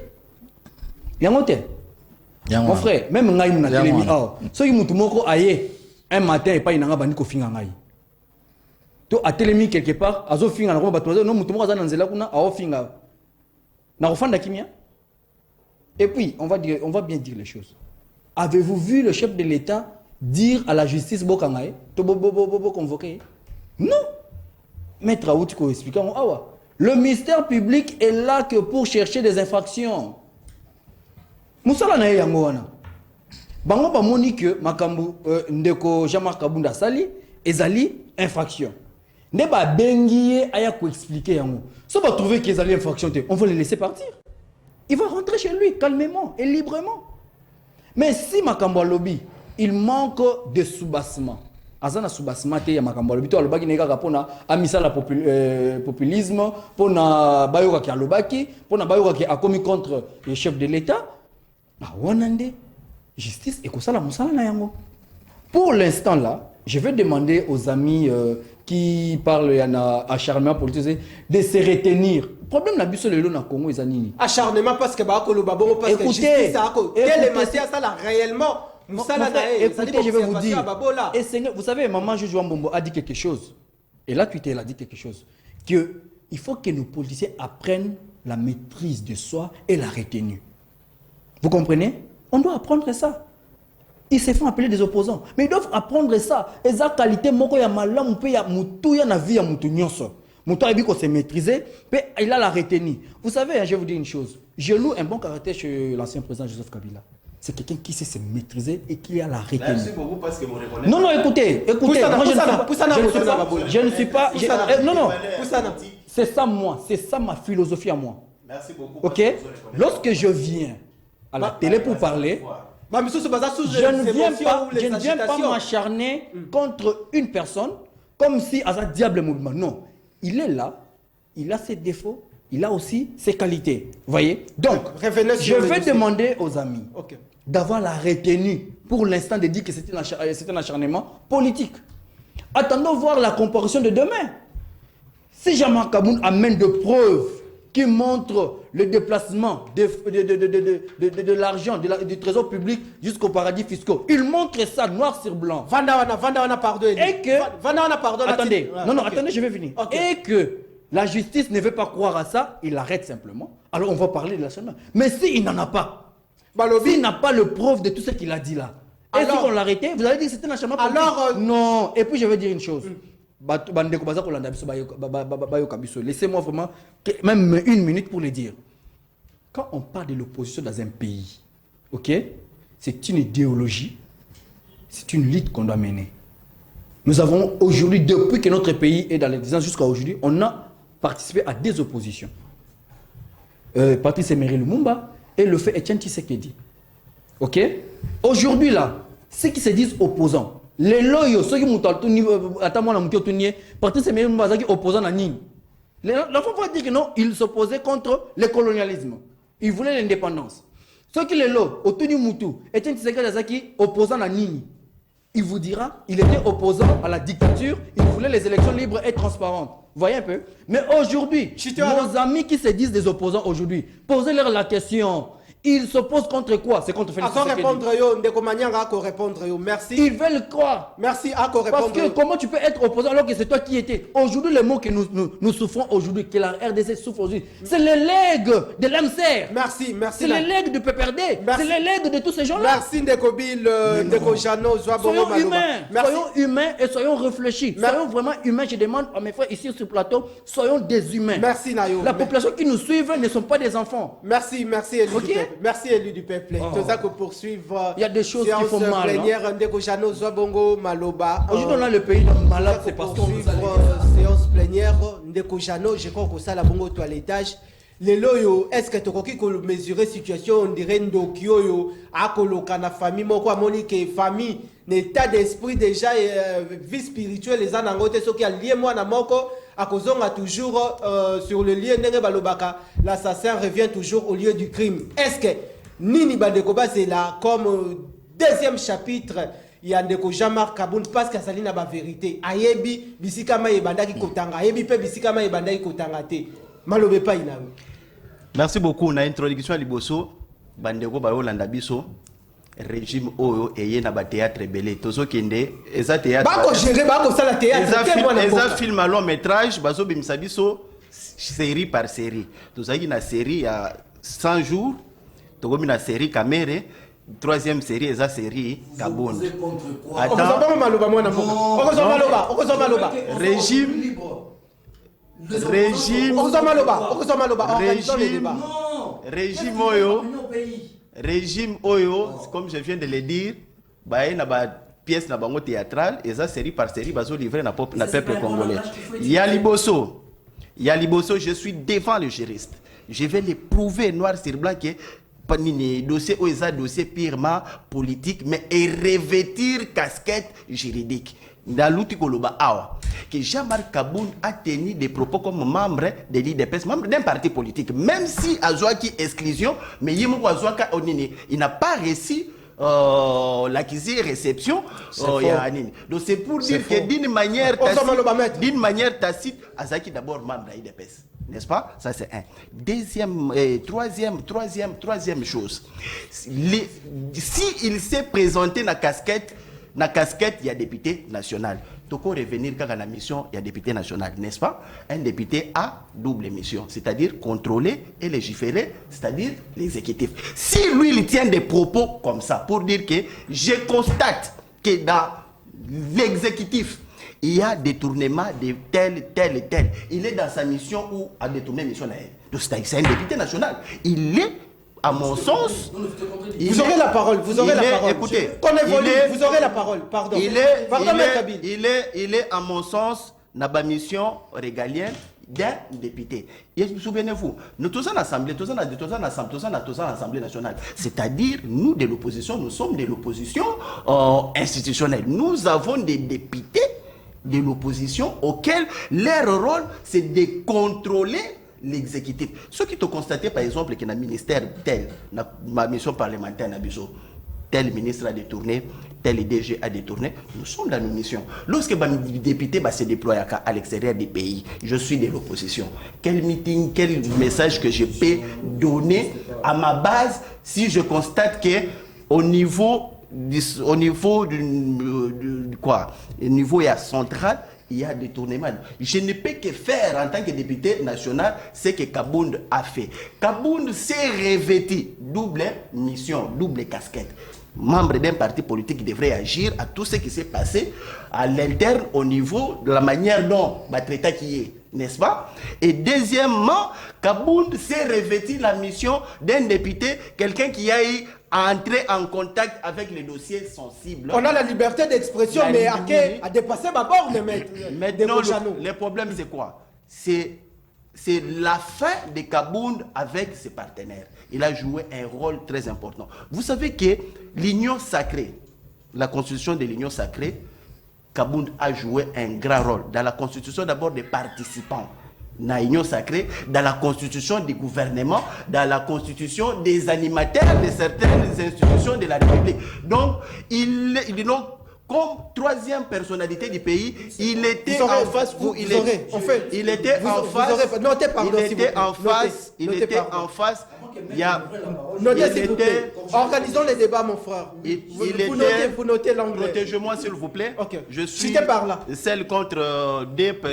Mon frère, même Ngaï Mouna Télémi, ceux qui m'ont aïe un matin et pas une bandi ko finga Ngaï. To a télémi quelque part, azo finga na ko batwazo no mutumo za nanzela kuna a finga. Na rofanda kimia. Et puis on va bien dire les choses. Avez-vous vu le chef de l'État dire à la justice bokangae to bo convoqué? Non. Maître Aoutiko expliquant awa. Le ministère public est là que pour chercher des infractions. Musala na yango wana. Bango ba moni que makambu ndeko Jean-Marc Kabunda sali ezali infraction. Ne ba bengiye aya ko expliquer yango. Si va trouver qu'ils allaient infraction, on va les laisser partir. Il va rentrer chez lui calmement et librement. Mais si makambo lobby, il manque de soubassement. Azana soubassement te ya makambo lobby to alobaki neka pona amisa la populisme pona bayoka ki alobaki pona bayoka ki akomi contre le chef de l'État. Ah wanande justice et kosala musala na yango. Pour l'instant là, je vais demander aux amis qui parlent à acharnement politique de se retenir. Le problème la biso lelo na Congo ezanini. Acharnement parce que ba ko lo babongo parce que justice a ko quel matière ça là réellement écoutez, je vais vous dire. Et vous savez, maman Jojo Mbombo a dit quelque chose. Et là, Twitter a dit quelque chose. Que il faut que nos policiers apprennent la maîtrise de soi et la retenue. Vous comprenez? On doit apprendre ça. Ils se font appeler des opposants. Mais ils doivent apprendre ça. Et ça, qualité, moko ya malam, pe ya mutu ya na vie ya mutu nyonso. Mutu a dit qu'on s'est maîtrisé, mais il a la retenue. Vous savez, je vais vous dire une chose. Je loue un bon caractère chez l'ancien président Joseph Kabila. C'est quelqu'un qui sait se maîtriser et qui a la retenue. Merci beaucoup parce que vous reconnaissez. Non, non, écoutez, moi je ne suis pas. Non, non, c'est ça moi, c'est ça ma philosophie à moi. Merci beaucoup. Ok? Lorsque je viens à la télé pour parler. Je je ne viens pas m'acharner contre une personne comme si à un diable mouvement. Non, il est là, il a ses défauts, il a aussi ses qualités. Vous voyez? Donc, je vais demander aux amis d'avoir la retenue pour l'instant de dire que c'est un acharnement politique. Attendons voir la comparaison de demain. Si Jean-Marc Kaboun amène des preuves qui montrent le déplacement de l'argent du trésor public jusqu'aux paradis fiscaux, il montre ça noir sur blanc. Et que... Attendez, attendez, je vais finir. Et que la justice ne veut pas croire à ça, il arrête simplement. Alors on va parler de l'acharnement. Mais s'il n'en a pas, s'il n'a pas le preuve de tout ce qu'il a dit là, et si on l'arrêtait, vous allez dire que c'était un acharnement politique. Alors, non. Et puis je vais dire une chose. Laissez-moi vraiment même une minute pour le dire. Quand on parle de l'opposition dans un pays, ok, c'est une idéologie, c'est une lutte qu'on doit mener. Nous avons aujourd'hui, depuis que notre pays est dans l'existence jusqu'à aujourd'hui, on a participé à des oppositions. Patrice Emery Lumumba et le fait Etienne Tshisekedi. Ok? Aujourd'hui là, ceux qui se disent opposants, les loyaux, ceux qui m'ont dit, Patrice Emery Lumumba qui opposant à Nini. L'enfant va dire que non, il s'opposait contre le colonialisme. Il voulait l'indépendance. Ceux qui les loyaux, Otuni Moutou, Etienne Tshisekedi opposant à Nini. Il vous dira, il était opposant à la dictature, il voulait les élections libres et transparentes. Vous voyez un peu? Mais aujourd'hui, nos amis qui se disent des opposants aujourd'hui, posez-leur la question. Ils s'opposent contre quoi? C'est contre Félix Tshisekedi. Merci. Ils veulent croire. Merci. Parce que comment tu peux être opposant alors que c'est toi qui étais? Aujourd'hui, les mots que nous souffrons aujourd'hui, que la RDC souffre aujourd'hui, c'est les legs de l'AMSER. Merci. C'est les legs du PPRD. C'est les legs de tous ces gens-là. Merci Ndekobil, Ndeko Jano, soyons humains et soyons réfléchis. Soyons vraiment humains. Je demande à mes frères ici sur le plateau, soyons des humains. Merci Nayo. La population qui nous suit ne sont pas des enfants. Merci Elie du peuple. Merci Elie du peuple. Tout ça que poursuivre. Il y a des choses qui font mal. Ndeko Jano, Zwabongo, Maloba. Aujourd'hui, on a le pays malade, c'est parce qu'on nous a séance plénière. Ndeko Jano, je crois que ça, la bongo toilettage. Les loyaux, est-ce que tu as mesurer la situation, on dirait Ndokyo, à coloca na famille, moko amoni que famille, l'état d'esprit déjà, vie spirituelle, les anangotes, ce qui a lié moi na moko, à cause on a toujours sur le lieu nenge balobaka, l'assassin revient toujours au lieu du crime. Est-ce que Nini Bandekoba c'est là comme deuxième chapitre? Il y a Ndeko Jean-Marc Kaboun parce que ça n'a pas vérité. Ayebi bisikama ebandaki kotanga, ayebi pe bisikama ebandaki kotanga te. Malobe pa inawe. Merci beaucoup. Na introduction à Liboso, Bandeko Bayolanda Biso, régime Oyo et na ba théâtre belé. Tozo kende, eza théâtre. Bako gérer bako sala théâtre. Eza film à long métrage, bazo bimisa biso série par série. Tozaki na série il y a 100 jours, tokomi na série Kamere, troisième série eza série Kabound. Attends. Régime Oyo, comme je viens de le dire, bah na ba pièce na bango théâtrale et ça série par série bazo livrer na peuple congolais. Yaliboso, je suis devant le juriste. Je vais les prouver noir sur blanc que panini dossier oza dossier purement politique mais et revêtir casquette juridique. Dans l'outil Koloba Awa, que Jean-Marc Kaboun a tenu des propos comme membre de l'IDPS, membre d'un parti politique, même si Azouaki exclusion, mais Azouaka Onini, il n'a pas reçu l'acquisition réception. Donc c'est pour dire que d'une manière tacite, Azaki d'abord membre de l'IDPS. N'est-ce pas? Ça c'est un. Deuxième, troisième chose. Si il s'est présenté dans la casquette, il y a député national. Donc, on revenir quand la mission, il y a député national, n'est-ce pas? Un député a double mission, c'est-à-dire contrôler et légiférer, c'est-à-dire l'exécutif. Si lui, il tient des propos comme ça, pour dire que je constate que dans l'exécutif, il y a détournement de tel. Il est dans sa mission ou a détourné mission. Donc, c'est un député national. Il est, à mon sens, vous aurez la parole. Écoutez, vous aurez la parole. Pardon. Il est, à mon sens, dans ma mission régalienne, d'un député. Et souvenez-vous, nous tous en assemblée, tous en assemblée nationale. C'est-à-dire, nous de l'opposition, nous sommes de l'opposition institutionnelle. Nous avons des députés de l'opposition auxquels leur rôle, c'est de contrôler l'exécutif. Ceux qui te constatent, par exemple, qu'il y a un ministère tel, ma mission parlementaire, tel ministre a détourné, tel DG a détourné, nous sommes dans nos missions. Lorsque les députés se déploient à l'extérieur des pays, je suis de l'opposition. Quel meeting, quel message que je peux donner à ma base si je constate que au niveau central, il y a détournement. Je ne peux que faire en tant que député national ce que Kabound a fait. Kabound s'est revêtu double mission, double casquette. Membre d'un parti politique devrait agir à tout ce qui s'est passé à l'interne au niveau de la manière dont Batreta qui est, n'est-ce pas? Et deuxièmement, Kabound s'est revêtu la mission d'un député, quelqu'un qui a eu à entrer en contact avec les dossiers sensibles. On a la liberté d'expression, mais à dépasser ma borne, maintenant, le problème c'est quoi? C'est la fin de Kabound avec ses partenaires. Il a joué un rôle très important. Vous savez que l'Union sacrée, la constitution de l'Union sacrée, Kabound a joué un grand rôle. Dans la constitution d'abord des participants, dans l'Union sacrée, dans la constitution des gouvernements, dans la constitution des animateurs de certaines institutions de la République. Donc, comme troisième personnalité du pays, il était en face où il était. Il était en face. Il était en face. Organisons les débats, mon frère. Vous notez l'anglais. Protégez-moi, s'il vous plaît. Okay. Je suis par là. celle contre DEP.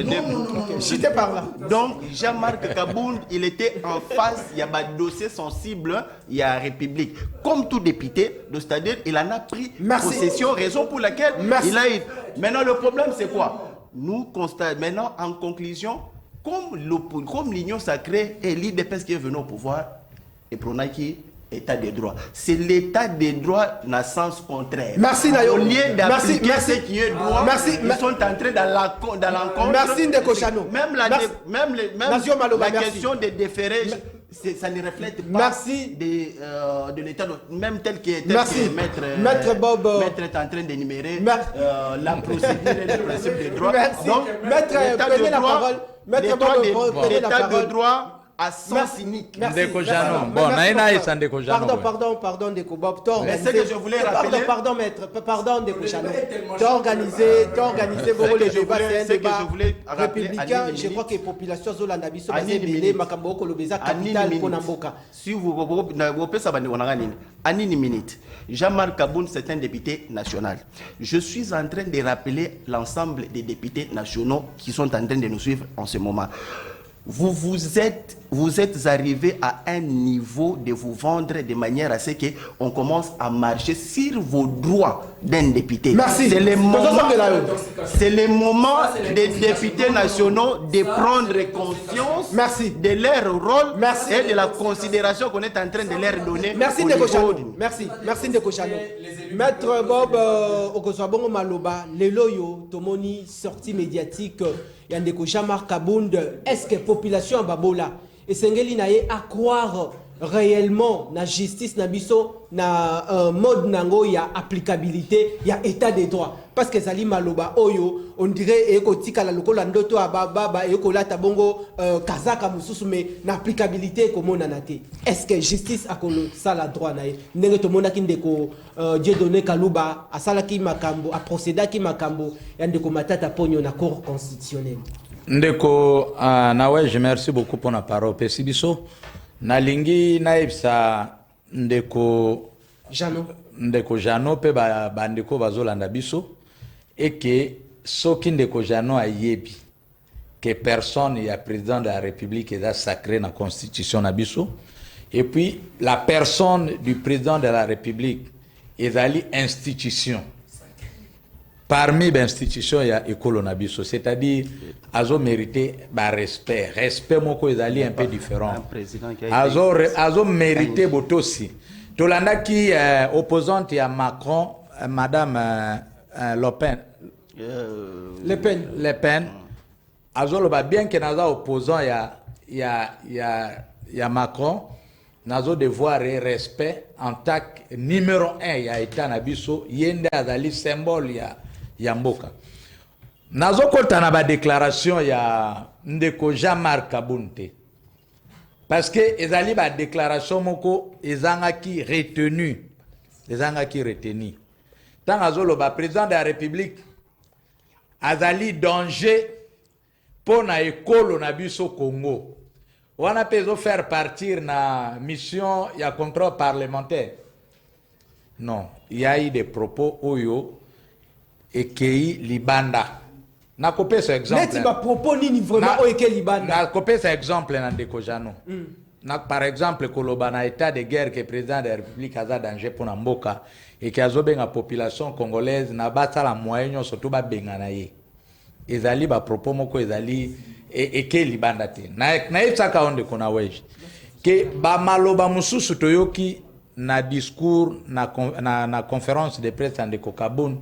J'étais par là. Donc, Jean-Marc Kabound, il était en face. Il y a un dossier sensible. Il y a la République. Comme tout député, c'est-à-dire, il en a pris possession, raison pour laquelle il a eu. Maintenant, le problème, c'est quoi? Nous constatons maintenant, en conclusion, comme l'Union sacrée et l'IDPS qui est venu au pouvoir, et Pronaki, état de droit. C'est l'état de droit dans le sens contraire. Merci, Nayo. Au lieu d'appliquer ce qui est droit, ils sont entrés dans l'encontre. Merci, Ndekochano. Même la question de déférer, ça ne reflète pas de l'état, même tel que Maître Bob est en train d'énumérer la procédure et le principe de droit. Donc, l'état de droit à sens unique. Pardon, Ndeko Bob. Mais ce que je voulais rappeler. Pardon, Ndeko Chano. T'as organisé les débats, c'est un débat républicain. Je crois que la population Zolanda Biso, Makambo Kolobeza, capitale Ponamboka. Si vous reprenez ça, Anini Minute. Jean-Marc Kabound, c'est un député national. Je suis en train de rappeler l'ensemble des députés nationaux qui sont en train de nous suivre en ce moment. Vous êtes arrivé à un niveau de vous vendre de manière à ce qu'on commence à marcher sur vos droits d'un député. Merci. C'est le moment des députés nationaux de prendre conscience de leur rôle et de la considération qu'on est en train de leur donner. Merci Ndeko Chano. Maître Bob Okozwabongo Maloba, Leloyo, Tomoni, sortie médiatique, Yandeko Jean-Marc Kabound, est-ce que la population Babola et Sengeli naye à croire réellement na justice na biso na mode nango ya applicabilité ya état de droit parce que Zali Maloba oyo on dirait eko tika la lokola ndoto ababa eko la tabongo kazaka mususu mais na applicabilité comme on anaté est-ce que justice akolo sala droit naye ndenge to mona kindeko Dieu donné Kaluba asala ki makambo a procéder ki makambo ya ndeko matata ponyo na cour constitutionnelle. Ndeko nawe je merci beaucoup pour la parole Pesibiso nalingi naibsa ndeko Jano pe bandeko bazolanda biso et que soki ndeko Jano ayebi que personne ya président de la République est sacré dans la constitution na biso et puis la personne du président de la République est ali institution parmi les institutions il y a école nabiso c'est-à-dire azo mérité ba respect moko ezali un peu différent azo mérité botosi tolanda qui opposante à Macron madame Le Pen azoloba bien que naza opposant ya Macron, nazo devoir et respect en tant que numéro 1 ya état na biso yende azali symbole ya mboka. Nazo kota na ba déclaration ya ndeko Jean-Marc Kabunte. Parce que ezali ba déclaration moko ezangaki retenu. Ezangaki retenu. Tant azoloba président de la République azali danger pour na ekolo na biso Congo. Wana pezo faire partir na mission ya contrôle parlementaire. Non, il y a eu des propos oyo ekei libanda. Na kopé ce exemple. Neti ba propos nini vraiment oyo ekei libanda. Na kopé ce exemple na ndeko Jano. Na par exemple koloba na état de guerre que président de la République aza danger pour na mboka et que azobenga population congolaise na basala moyen surtout ba benga na ye. Ezali ba propos moko ezali eke libanda te na etsaka onde kona weje ke ba maloba mususu toyoki na discours na conférence de presse de Kokabun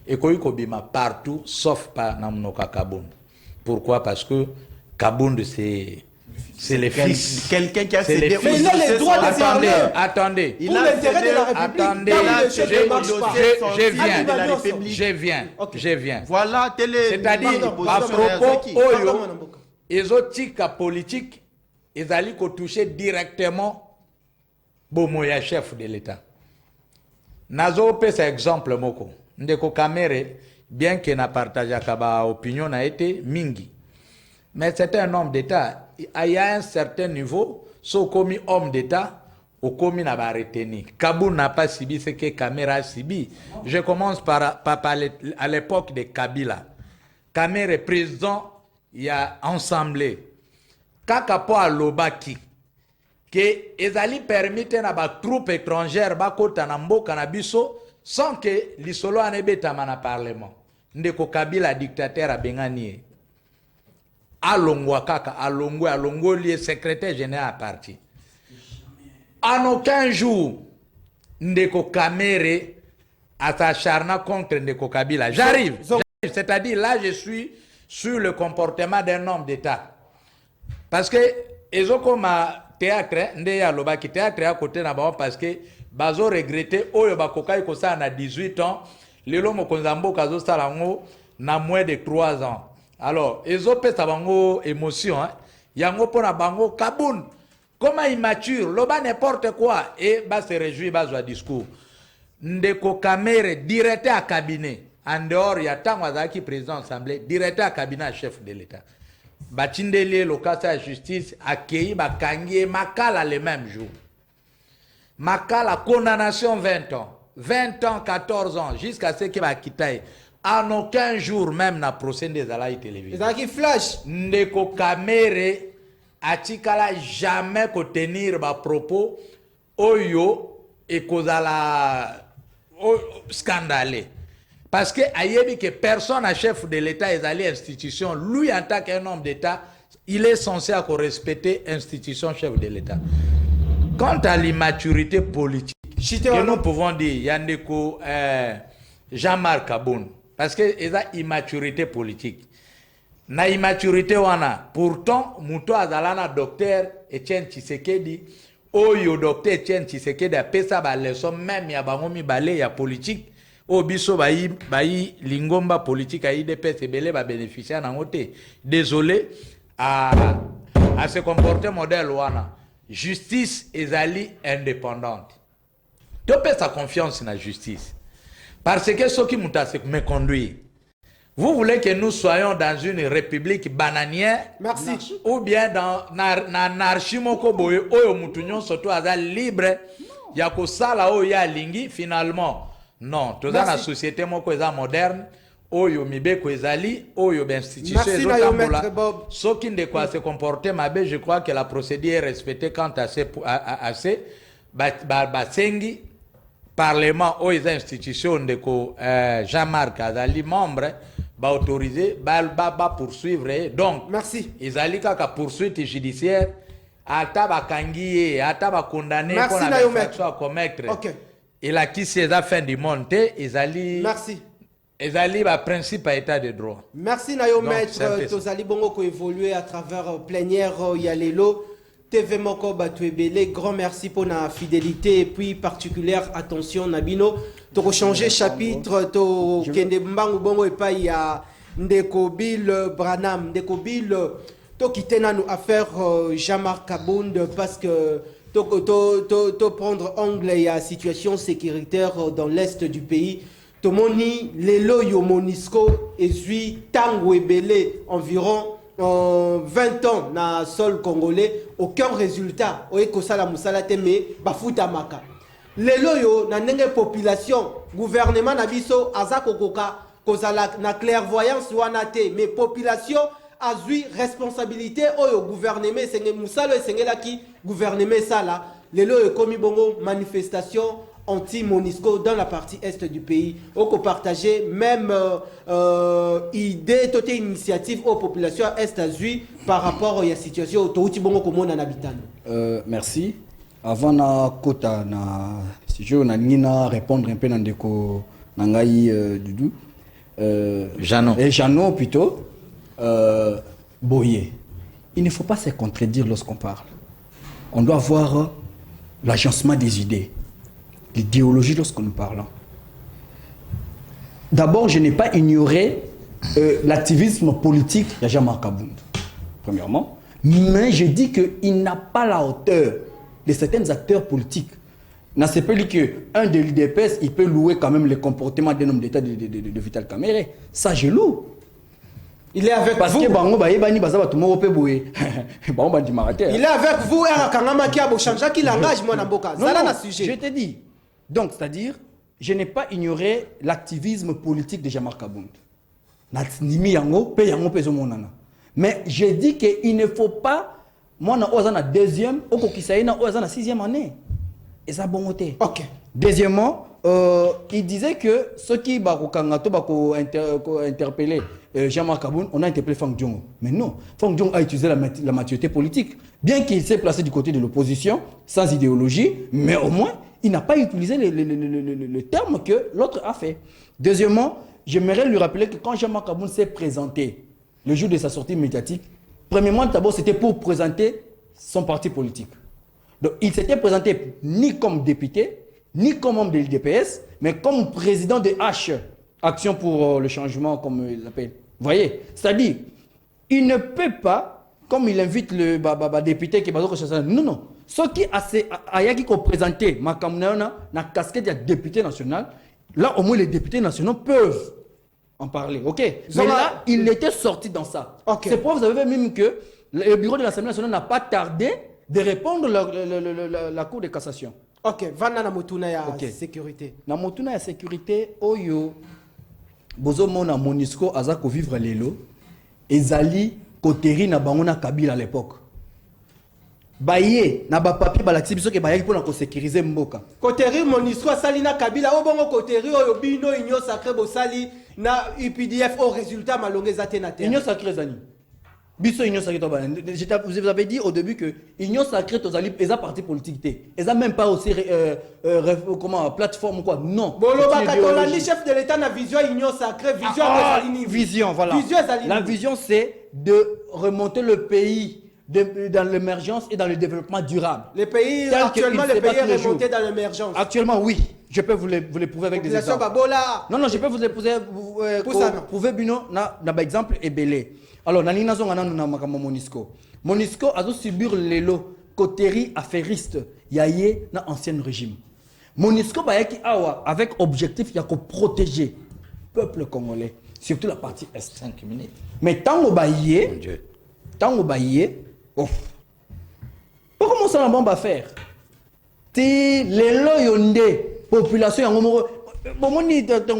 ekoyi kobima partout sauf pas na mnoka Kabun. Pourquoi? Parce que Kabun c'est les fils. Quelqu'un qui a cédé. Mais il a les droits de parler. Attendez. Pour l'intérêt de la République. Je viens. Voilà, c'est-à-dire, à propos, Oyo, ezotika politique, ils allaient toucher directement Bomoya, chef de l'État. Nazo pese exemple moko. Ndeko Kamere, bien qu'il n'a partagé kaba opinion a été mingi. Mais c'est un homme d'État. Il y a un certain niveau, so commis homme d'État, au commis n'a pas retenu. Kabou n'a pas subi ce que Kamera a subi. Je commence par à l'époque de Kabila. Kamera est président, il y a assemblée. Kakapo a Lobaki, que ezali permettent na ba troupe étrangère ba kota na mboka na biso sans que l'isolo anebeta mana parlement. Ndeko Kabila dictateur a benganie. Alongwa kaka, alongo lié secrétaire général à parti. En aucun jour, Ndeko Kamere a s'acharné contre Ndeko Kabila. J'arrive. C'est-à-dire, là, je suis sur le comportement d'un homme d'État. Parce que, ezokoma théâtre, nde ya loba ki théâtre à côté na ba parce que bazo regretter oyo bakokai ko ça na 18 ans, lelo mokonzambo kazo salango na moins de 3 ans. Alors, ezopesa bango émotion, hein. Yango pona bango Kabun. Comment immature, loba n'importe quoi et ba se réjouit ba discours. Ndeko Kamere directeur à cabinet. En dehors, il y a tant qui président assemblée, directeur à cabinet chef de l'État. Batindele, le cas de la justice, accueilli Bakangi et Makala le même jour. Makala, condamnation 20 ans. 20 ans, 14 ans, jusqu'à ce qu'il va quitter. En aucun jour même na procès des alaïs télévisés. C'est qui flash. Ndeko Kamere atikala jamais ko tenir ba propos oyo et kozala scandalé. Parce que ayebi que personne à chef de l'État est allé à l'institution, lui en tant qu'un homme d'État, il est censé respecter l'institution chef de l'État. Quant à l'immaturité politique, que nous pouvons dire, Yandeko Jean-Marc Kabun, parce que il y a immaturité politique. Na immaturité wana, pourtant, Mouto Azalana docteur Etienne Tshisekedi, oyo docteur Etienne Tshisekedi a pesa ba leçon même ya bangomi balé ya politique. Obiso bayi lingomba politique à IDPS et belé va bénéficier en côté. Désolé à se comporter modèle wana. Justice ezali indépendante. Tu peux sa confiance dans la justice. Parce que ce qui me conduit. Vous voulez que nous soyons dans une république bananière? Merci. Ou bien dans l'anarchie moko boye oyo mutunyon surtout azal libre yako sala oyo ya lingi finalement. Non, tout dans la société moko eza moderne, oyo mibeko ezali, oyo l'institution ezotambola. Ce qui ne quoi se comporter mabe, je crois que la procédure est respectée quant à ces sengi parlement oyo eza institution de ko Jean-Marc azali membre ba autorisé ba poursuivre. Donc, merci. Ezali kaka poursuite judiciaire, ata ba kangiye, ata ba condamné pour la infraction à commettre. OK. Et là, qui s'est à fin du monde, Ezali. Merci. ezali ba principe à état de droit. Merci Nayo Donc, c'est un peu Maître, ça. Tozali Bongo ko évoluer à travers plénière Yalelo. TV Moko Batouebele, grand merci pour la fidélité et puis particulière attention Nabino. To changer chapitre, to kende mbangu bongo et pas y a Ndeko Bill Branham, Ndeko Bill, to quitter nous affaire Jean-Marc Kabound parce que to prendre angle et la situation sécuritaire dans l'est du pays. Tomoni lelo yo Monisco et zui tango ebele environ 20 ans na sol congolais, aucun résultat. Oye kosala musala teme bafuta maka. Lelo yo na ndenge population, gouvernement na biso azako koka kozala na clairvoyance wana te, mais population azui responsabilité oyo gouvernement senge musala sengela ki gouvernement sala. Lelo yo komi bongo manifestation anti-Monisco dans la partie est du pays. On peut partager même idée, toute initiative aux populations est-azui par rapport à la situation au Tibongo comme on en habitant. Merci. Avant na kota na si je na nina répondre un peu dans deko nangai Dudu. Jeannot. Et Jeannot plutôt. Boyer. Il ne faut pas se contredire lorsqu'on parle. On doit voir l'agencement des idées. L'idéologie lorsque nous parlons. D'abord, je n'ai pas ignoré l'activisme politique de Jean-Marc Kabound, premièrement, mais je dis qu'il n'a pas la hauteur de certains acteurs politiques. N'a pas dit qu'un de l'UDPS, il peut louer quand même le comportement d'un homme d'État de Vital Kamerhe. Ça, je loue. Il est avec parce vous. Que il est avec vous je te dis. Donc, c'est-à-dire, je n'ai pas ignoré l'activisme politique de Jean-Marc Kabound. Mais je dis qu'il ne faut pas, moi, je suis en deuxième, je suis en sixième année. Et ça, bon côté. Ok. Deuxièmement, il disait que ceux qui ont interpellé Jean-Marc Kabound, on a interpellé Fang Diongo. Mais non, Fang Diongo a utilisé la maturité politique. Bien qu'il s'est placé du côté de l'opposition, sans idéologie, mais au moins, il n'a pas utilisé le terme que l'autre a fait. Deuxièmement, j'aimerais lui rappeler que quand Jean-Marc Kabound s'est présenté le jour de sa sortie médiatique, premièrement, d'abord, c'était pour présenter son parti politique. Donc, il s'était présenté ni comme député, ni comme membre de l'IDPS, mais comme président de H, Action pour le changement, comme il l'appelle. Vous voyez? C'est-à-dire, il ne peut pas, comme il invite le député qui est non, non. Ceux qui ont présenté la casquette de député national, là au moins les députés nationaux peuvent en parler, ok? Mais là, il était sorti dans ça. Okay. C'est pourquoi vous avez vu même que le bureau de l'Assemblée nationale n'a pas tardé de répondre la Cour de cassation. Ok, vana na motuna ya sécurité. Na motuna ya sécurité, oyo, bozo mona Monisco azako vivre lelo, ezali koteri na bangona Kabila à l'époque. Baye na ba papier balakisi biso ke bayaki pona ko sécuriser mboka. Koteri Monisco salina Kabila obongo koteri oyo bino Union Sacrée bosali na UPDF au résultat malongé zate na terre. Union Sacrée zani. Biso Union Sacrée to ba. Je vous avais dit au début que Union Sacrée to zali eza parti politique té. Eza même pas aussi comment plateforme quoi. Non. Boloba katolani chef de l'état na vision Union Sacrée, vision voilà. La vision c'est de remonter le pays dans l'émergence et dans le développement durable. Les pays, actuellement, le pays est remonté dans l'émergence. Actuellement, oui. Je peux vous les prouver avec des exemples. Non, je peux vous les prouver, Bino, par exemple, Ebele. Alors, Nani Monisco. Monisco a subi les lots coterie affairiste. Yaye, dans l'ancien régime. Monisco, avec objectif, il y a que protéger le peuple congolais, surtout la partie est. 5 minutes. Mais tant au baillé, oh. Comment ça va bombe faire? Les loyonde population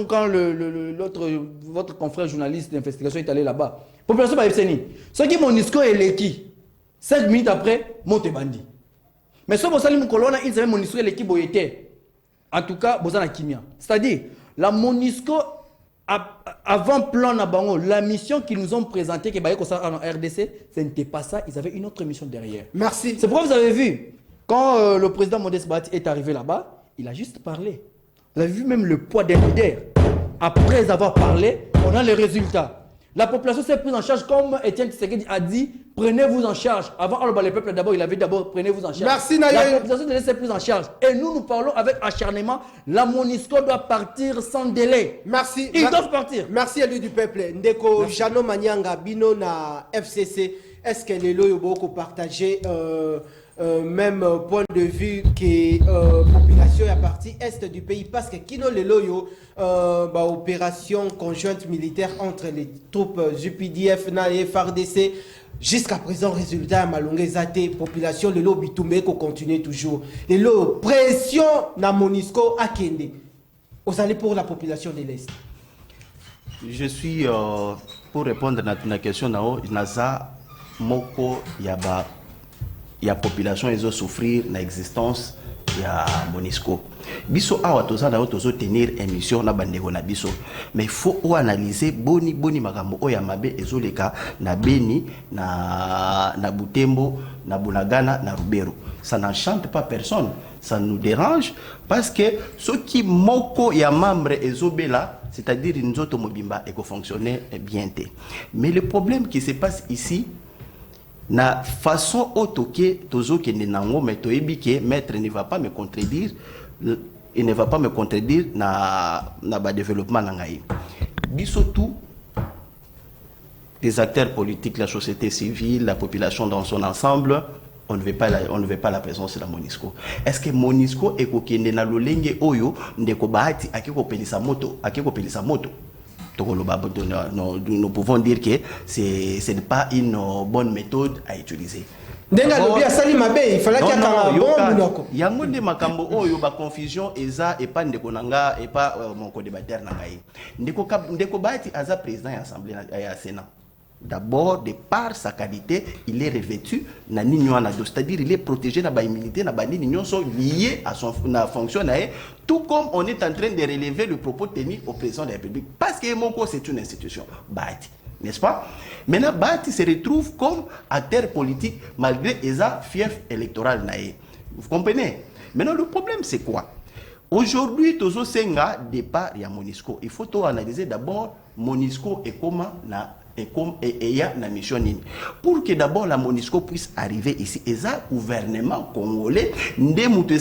quand votre confrère journaliste d'investigation est allé là-bas. Population ba FCNI. Ce qui Monisco est l'équipe. 5 minutes après, monte bandi. Mais ce que vous colonna, il savait Monisco est l'équipe boyete. En tout cas, bozana kimia. C'est-à-dire, la Monisco avant plan Nabango, la mission qu'ils nous ont présentée, qui est en RDC, ce n'était pas ça, ils avaient une autre mission derrière. Merci. C'est pourquoi vous avez vu, quand le président Modeste Bati est arrivé là-bas, il a juste parlé. Vous avez vu même le poids des leaders. après avoir parlé, on a les résultats. La population s'est prise en charge comme Étienne Tshisekedi a dit, prenez-vous en charge. Avant, alors, les peuples d'abord, il avait d'abord, prenez-vous en charge. Merci, La Nayoye. population s'est prise en charge. Et nous parlons avec acharnement, la MONUSCO doit partir sans délai. Merci. Ils doivent partir. Merci, élu du peuple. Ndeko Jano Manyanga, Bino na FCC. Est-ce que les loyaux beaucoup partagé même point de vue que population à partie est du pays parce que Kino les loyaux opération conjointe militaire entre les troupes UPDF et FARDC jusqu'à présent résultat à Malongé Zate population le lobby Bitumbe qu'on continue toujours les lots pression na Monisco à Kende vous allez pour la population de l'Est. Je suis pour répondre à ta question nao naza moko yaba ya population ils ont souffrir na existence ya Monisco biso awa toza na tozo tenir émission na bandeko na biso mais il faut analyser boni makambo oya mabe ezoleka na Beni na Butembo na Bunagana na Rubero. Ça n'enchante pas personne, ça nous dérange parce que ce qui moko ya membre ezobela, c'est-à-dire nous autres mobimba et fonctionner bien. Mais le problème qui se passe ici na façon otoke tozo ke nenango mais toyebi ke maître ne va pas me contredire, il ne va pas me contredire na ba développement na ngai biso tout les acteurs politiques, la société civile, la population dans son ensemble, on ne veut pas la présence de la Monisco. Est-ce que Monisco est kokende na lolenge oyo ndeko bahati akiko pelisa moto nous pouvons dire que ce n'est pas une bonne méthode à utiliser. Ndenga lobi asali mabe il fallait qu'il y ait un bon munoko. Yango nde makambo oyo ba confusion eza et pas ndeko nanga et pas mon co-débatteur na ngai. Ndeko bahati aza président de l'Assemblée ya Sénat. D'abord, de par sa qualité, il est revêtu na c'est-à-dire il est protégé na ba immunité na ba nini sont liés à son fonction tout comme on est en train de relever le propos tenu au président de la République parce que Moko c'est une institution. Bahati, n'est-ce pas? Maintenant, Bahati se retrouve comme acteur politique malgré sa fief électoral naé. Vous comprenez? Maintenant, le problème c'est quoi? Aujourd'hui, Tozo Senga départ ya Monisco. Il faut tout analyser d'abord Monisco et comment et il y a une mission pour que d'abord la Monisco puisse arriver ici et ça gouvernement congolais demande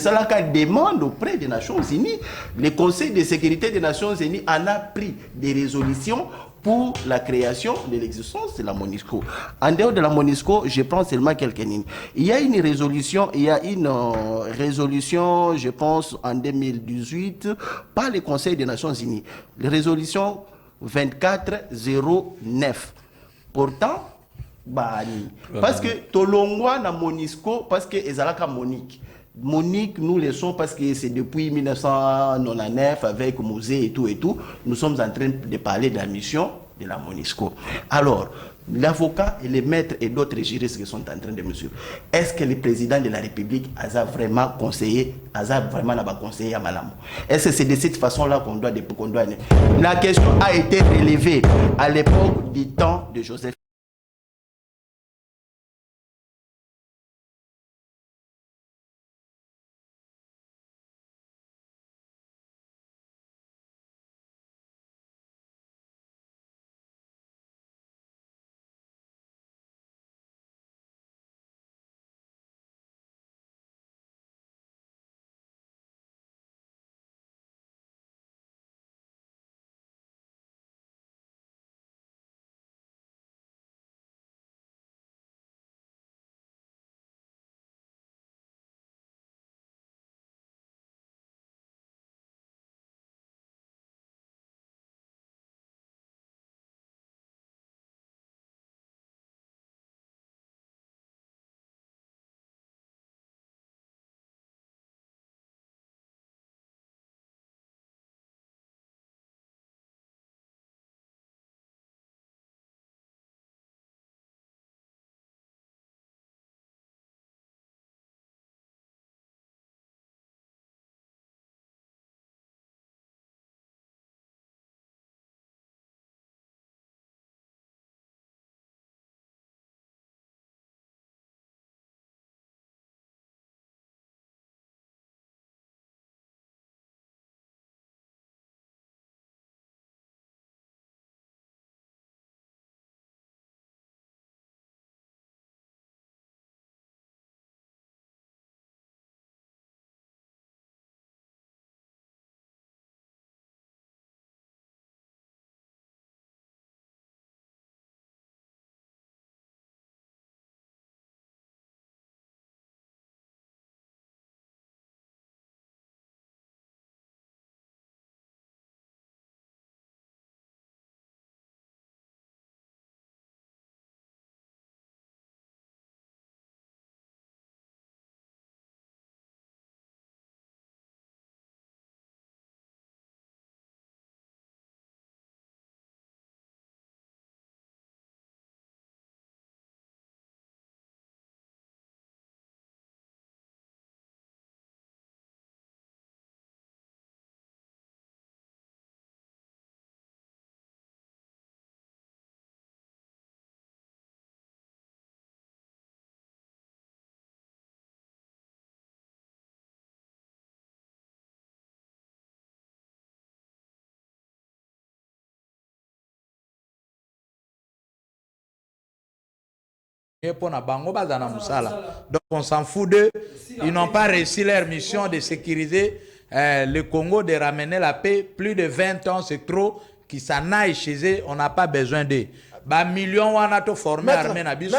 auprès des Nations Unies. Le Conseil de sécurité des Nations Unies en a pris des résolutions pour la création de l'existence de la Monisco. En dehors de la Monisco, je prends seulement quelques lignes. Il y a une résolution, je pense, en 2018, par le Conseil des Nations Unies. La résolution 2409. Pourtant, parce que Tolongwa na Monisco, parce que Ezalaka Monique. Monique, nous le sommes parce que c'est depuis 1999 avec Mosé et tout, nous sommes en train de parler de la mission de la Monisco. Alors, l'avocat et les maîtres et d'autres juristes qui sont en train de mesurer, est-ce que le président de la République a vraiment conseillé, à Malamou? Est-ce que c'est de cette façon-là qu'on doit... La question a été relevée à l'époque du temps de Joseph. pour na bango bazana musala. Donc on s'en fout d'eux. Ils n'ont pas réussi leur mission de sécuriser le Congo, de ramener la paix. Plus de 20 ans, c'est trop. Qui s'en aille chez eux, on n'a pas besoin d'eux. Ba millions wana to former armée na biso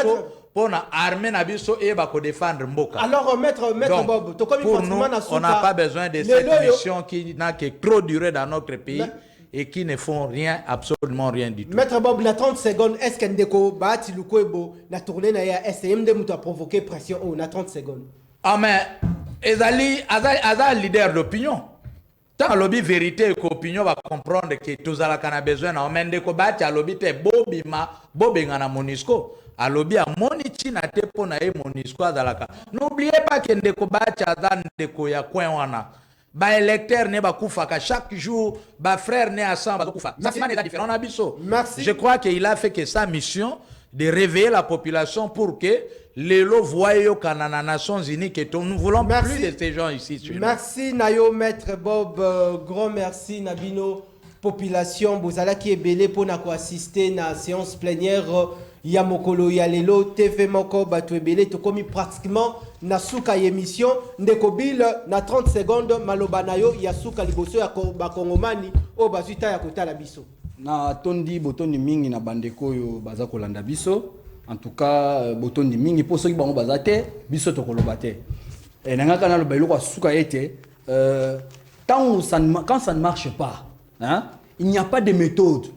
pour na armée na biso et ba ko défendre mboka. Alors maître Bob, pour nous, on n'a pas besoin de cette mission qui n'a que trop duré dans notre pays et qui ne font rien, absolument rien du tout. Maître Bob, la 30 secondes, est-ce qu'un déco bati lukwebo la tournée na ya SMD muto a provoqué pression oh na 30 secondes. Ah mais ezali aza leader d'opinion. Tant lobby vérité et opinion va comprendre que tous à la a besoin na omende ko bati a lobby te bobenga na Monisco a lobby a monichi na te pona e Monisco azalaka. N'oubliez pas que ndeko bati aza ndeko ya coin wana. Ba électeur ne ba kufaka chaque jour, ba frère ne ensemble ba kufa. Ça c'est différent na biso. Merci. Je crois qu'il a fait que sa mission de réveiller la population pour que les lots voient au Canada, Nations Unies, que nous voulons plus de ces gens ici. Merci Nayo, Maître Bob, grand merci Nabino, population, Bozala qui est belé pour assister à la séance plénière Yamokolo Yalelo, TV Moko, Batoué belé, tout comme pratiquement na souka émission, Ndekobil, na 30 secondes, Maloba Nayo, Yasuka Liboso, Yakoba Kongomani, O Bazuta Yakota Labiso. Na tondi botondi mingi na bandeko yo baza kolanda biso. En tout cas, botondi mingi pour ceux qui bango bazate biso to kolobate. Et nanga kana lo bayelo kwa suka ete quand ça ne marche pas, hein, il n'y a pas de méthode.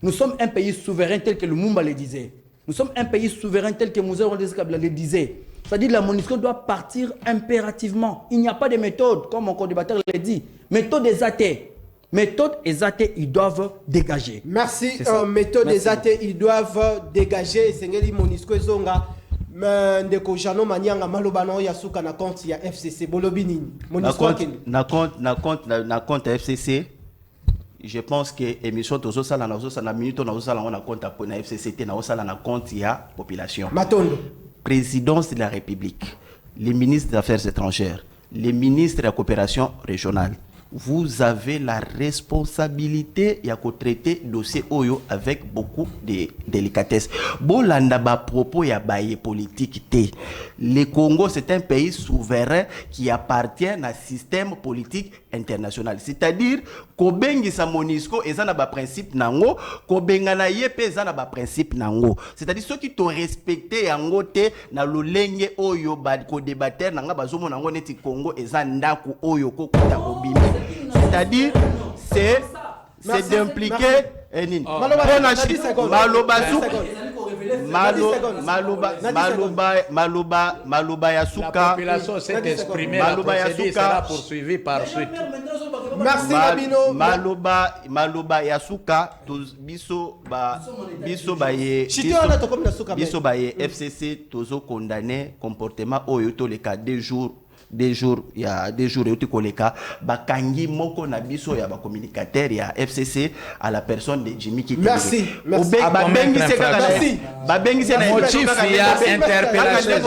Nous sommes un pays souverain tel que le Mumba le disait. Nous sommes un pays souverain tel que Moussa Kabila le disait. C'est-à-dire la MONUSCO doit partir impérativement. Il n'y a pas de méthode, comme mon co-débatteur l'a dit. Méthode des athées. Méthode et athées, ils doivent dégager. Merci. Méthode des athées, ils doivent dégager. Sengeli MONUSCO zonga. Ndeko Jano Manyanga Malobano Yasuka na compte ya FCC Bolobini. Na compte FCC. Je pense que l'émission Tozo Sala na minute na Sala on a compte pour na FCCT na Sala na compte ya population. Matondo. Présidence de la République, les ministres des Affaires étrangères, les ministres de la coopération régionale, vous avez la responsabilité de traiter le dossier Oyo avec beaucoup de délicatesse. Bolanda ba propos ya baye politique té. Le Congo c'est un pays souverain qui appartient à un système politique international. C'est-à-dire kobengi sa MONUSCO ezana ba principe nango, kobenga na yepe ezana ba principe nango. C'est-à-dire ceux qui t'ont respecté yango té na lolenge Oyo ba ko débattre nanga bazomo nango neti Congo ezanda ku Oyo ko kota obimi. C'est-à-dire, c'est d'impliquer Maloba Yasuka. La population s'est exprimée, la procédure sera poursuivie par suite. Merci Nabino. Maloba Yasuka, biso baye FCC tozo condamné comportement oyo le cas 2 jours. Il y a des jours et koleka bakangi moko na biso ya ba communicateur ya FCC à la personne de Jimmy Kitenge. Merci. Merci. Motif ya interpellation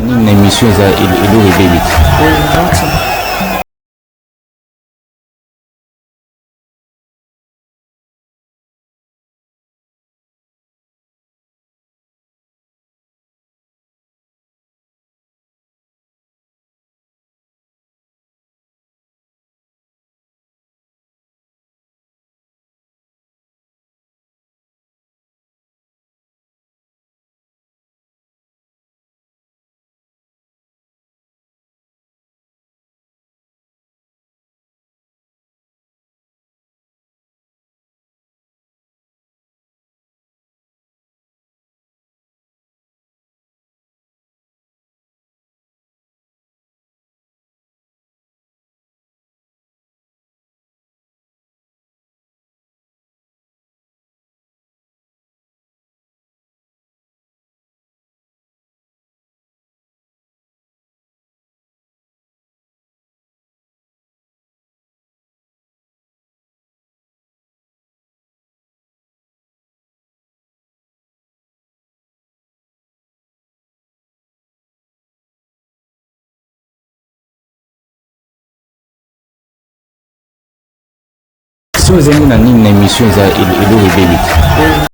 une émission za il si vous avez une émission za il